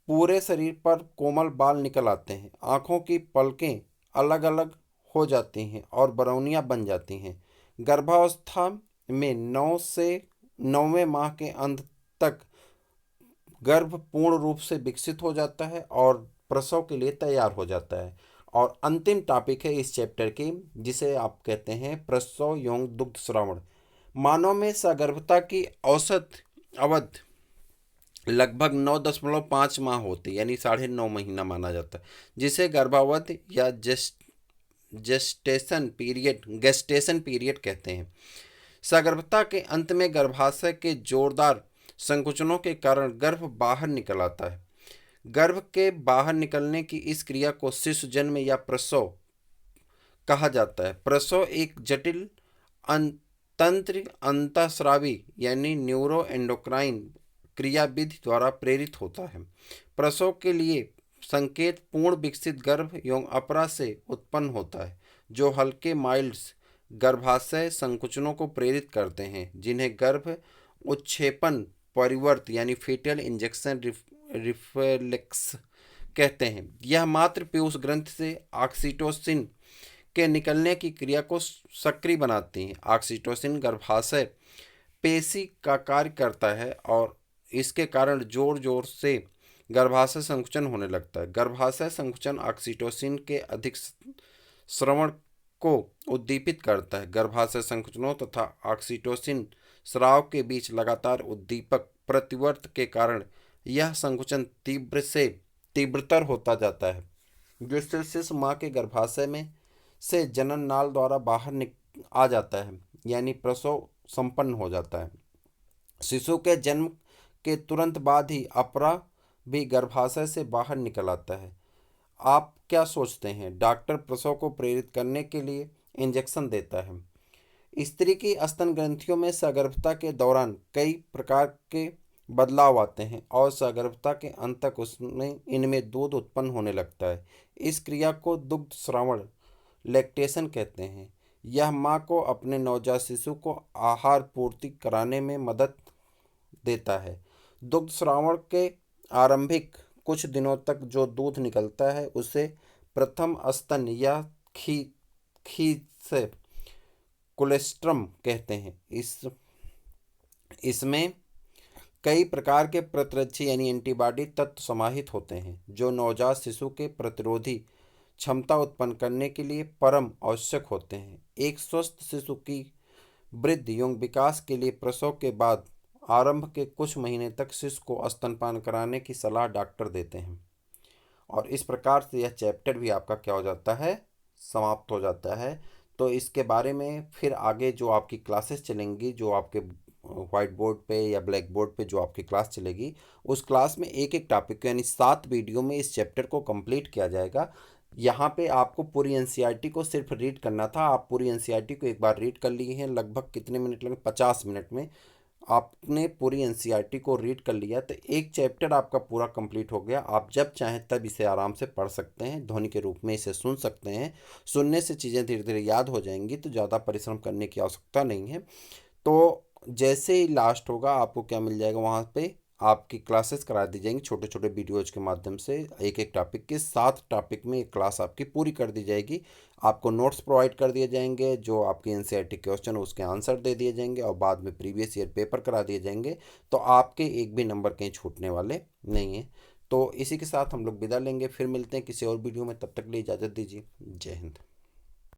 पूरे शरीर पर कोमल बाल निकल आते हैं। आँखों की पलकें अलग अलग हो जाती हैं और बरौनियाँ बन जाती हैं। गर्भावस्था में 9 से 9वें माह के अंत तक गर्भ पूर्ण रूप से विकसित हो जाता है और प्रसव के लिए तैयार हो जाता है। और अंतिम टॉपिक है इस चैप्टर की, जिसे आप कहते हैं प्रसव एवं दुग्ध श्रवण। मानव में सगर्भता की औसत अवधि लगभग 9.5 माह होती है, यानी 9.5 महीना माना जाता है, जिसे गर्भावधि या गेस्टेशन पीरियड कहते हैं। सगर्भता के अंत में गर्भाशय के जोरदार संकुचनों के कारण गर्भ बाहर निकल आता है। गर्भ के बाहर निकलने की इस क्रिया को शिशु जन्म या प्रसव कहा जाता है। प्रसव एक जटिल तंत्र अंतःस्रावी यानी न्यूरो एंडोक्राइन क्रियाविधि द्वारा प्रेरित होता है। प्रसव के लिए संकेत पूर्ण विकसित गर्भ एवं अपरा से उत्पन्न होता है, जो हल्के माइल्ड्स गर्भाशय संकुचनों को प्रेरित करते हैं, जिन्हें गर्भ उत्क्षेपण परिवर्त यानी फीटल इंजेक्शन रिफ्लेक्स कहते हैं। यह मातृ पीयूष ग्रंथि से ऑक्सीटोसिन के निकलने की क्रिया को सक्रिय बनाती है। ऑक्सीटोसिन गर्भाशय पेशी का कार्य करता है और इसके कारण जोर जोर से गर्भाशय संकुचन होने लगता है। गर्भाशय संकुचन ऑक्सीटोसिन के अधिक स्रवण को उद्दीपित करता है। गर्भाशय संकुचनों तथा ऑक्सीटोसिन स्राव के बीच लगातार उद्दीपक प्रतिवर्त के कारण यह संकुचन तीव्र से तीव्रतर होता जाता है, जिससे शिशु माँ के गर्भाशय में से जनन नाल द्वारा बाहर आ जाता है, यानी प्रसव संपन्न हो जाता है। शिशु के जन्म के तुरंत बाद ही अपरा भी गर्भाशय से बाहर निकल आता है। आप क्या सोचते हैं? डॉक्टर प्रसव को प्रेरित करने के लिए इंजेक्शन देता है। स्त्री की स्तन ग्रंथियों में सगर्भता के दौरान कई प्रकार के बदलाव आते हैं और सगर्भता के अंत तक उसमें इनमें दूध उत्पन्न होने लगता है। इस क्रिया को दुग्ध श्रवण लैक्टेशन कहते हैं। यह माँ को अपने नवजात शिशु को आहार पूर्ति कराने में मदद देता है। दुग्ध श्रावण के आरंभिक कुछ दिनों तक जो दूध निकलता है उसे प्रथम स्तन या खी खीस कोलेस्ट्रम कहते हैं। इसमें कई प्रकार के प्रतिरक्षी यानी एंटीबॉडी तत्व समाहित होते हैं जो नवजात शिशु के प्रतिरोधी क्षमता उत्पन्न करने के लिए परम आवश्यक होते हैं। एक स्वस्थ शिशु की वृद्धि एवं विकास के लिए प्रसव के बाद आरंभ के कुछ महीने तक शिशु को स्तनपान कराने की सलाह डॉक्टर देते हैं। और इस प्रकार से यह चैप्टर भी आपका क्या हो जाता है, समाप्त हो जाता है। तो इसके बारे में फिर आगे जो आपकी क्लासेस चलेंगी, जो आपके व्हाइट बोर्ड पे या ब्लैक बोर्ड पे जो आपकी क्लास चलेगी, उस क्लास में एक एक टॉपिक यानी 7 वीडियो में इस चैप्टर को कंप्लीट किया जाएगा। यहाँ पे आपको पूरी एनसीईआरटी को सिर्फ रीड करना था। आप पूरी एनसीईआरटी को एक बार रीड कर लिए हैं, लगभग कितने मिनट लगे, 50 मिनट में आपने पूरी एनसीईआरटी को रीड कर लिया, तो एक चैप्टर आपका पूरा कंप्लीट हो गया। आप जब चाहें तब इसे आराम से पढ़ सकते हैं, ध्वनि के रूप में इसे सुन सकते हैं। सुनने से चीज़ें धीरे धीरे याद हो जाएंगी, तो ज़्यादा परिश्रम करने की आवश्यकता नहीं है। तो जैसे ही लास्ट होगा आपको क्या मिल जाएगा, वहाँ पे आपकी क्लासेस करा दी जाएंगी छोटे छोटे वीडियोज के माध्यम से। एक एक टॉपिक के 7 टॉपिक में एक क्लास आपकी पूरी कर दी जाएगी। आपको नोट्स प्रोवाइड कर दिए जाएंगे, जो आपके एनसीईआरटी क्वेश्चन उसके आंसर दे दिए जाएंगे और बाद में प्रीवियस ईयर पेपर करा दिए जाएंगे। तो आपके एक भी नंबर कहीं छूटने वाले नहीं हैं। तो इसी के साथ हम लोग विदा लेंगे, फिर मिलते हैं किसी और वीडियो में। तब तक के लिए इजाज़त दीजिए। जय हिंद।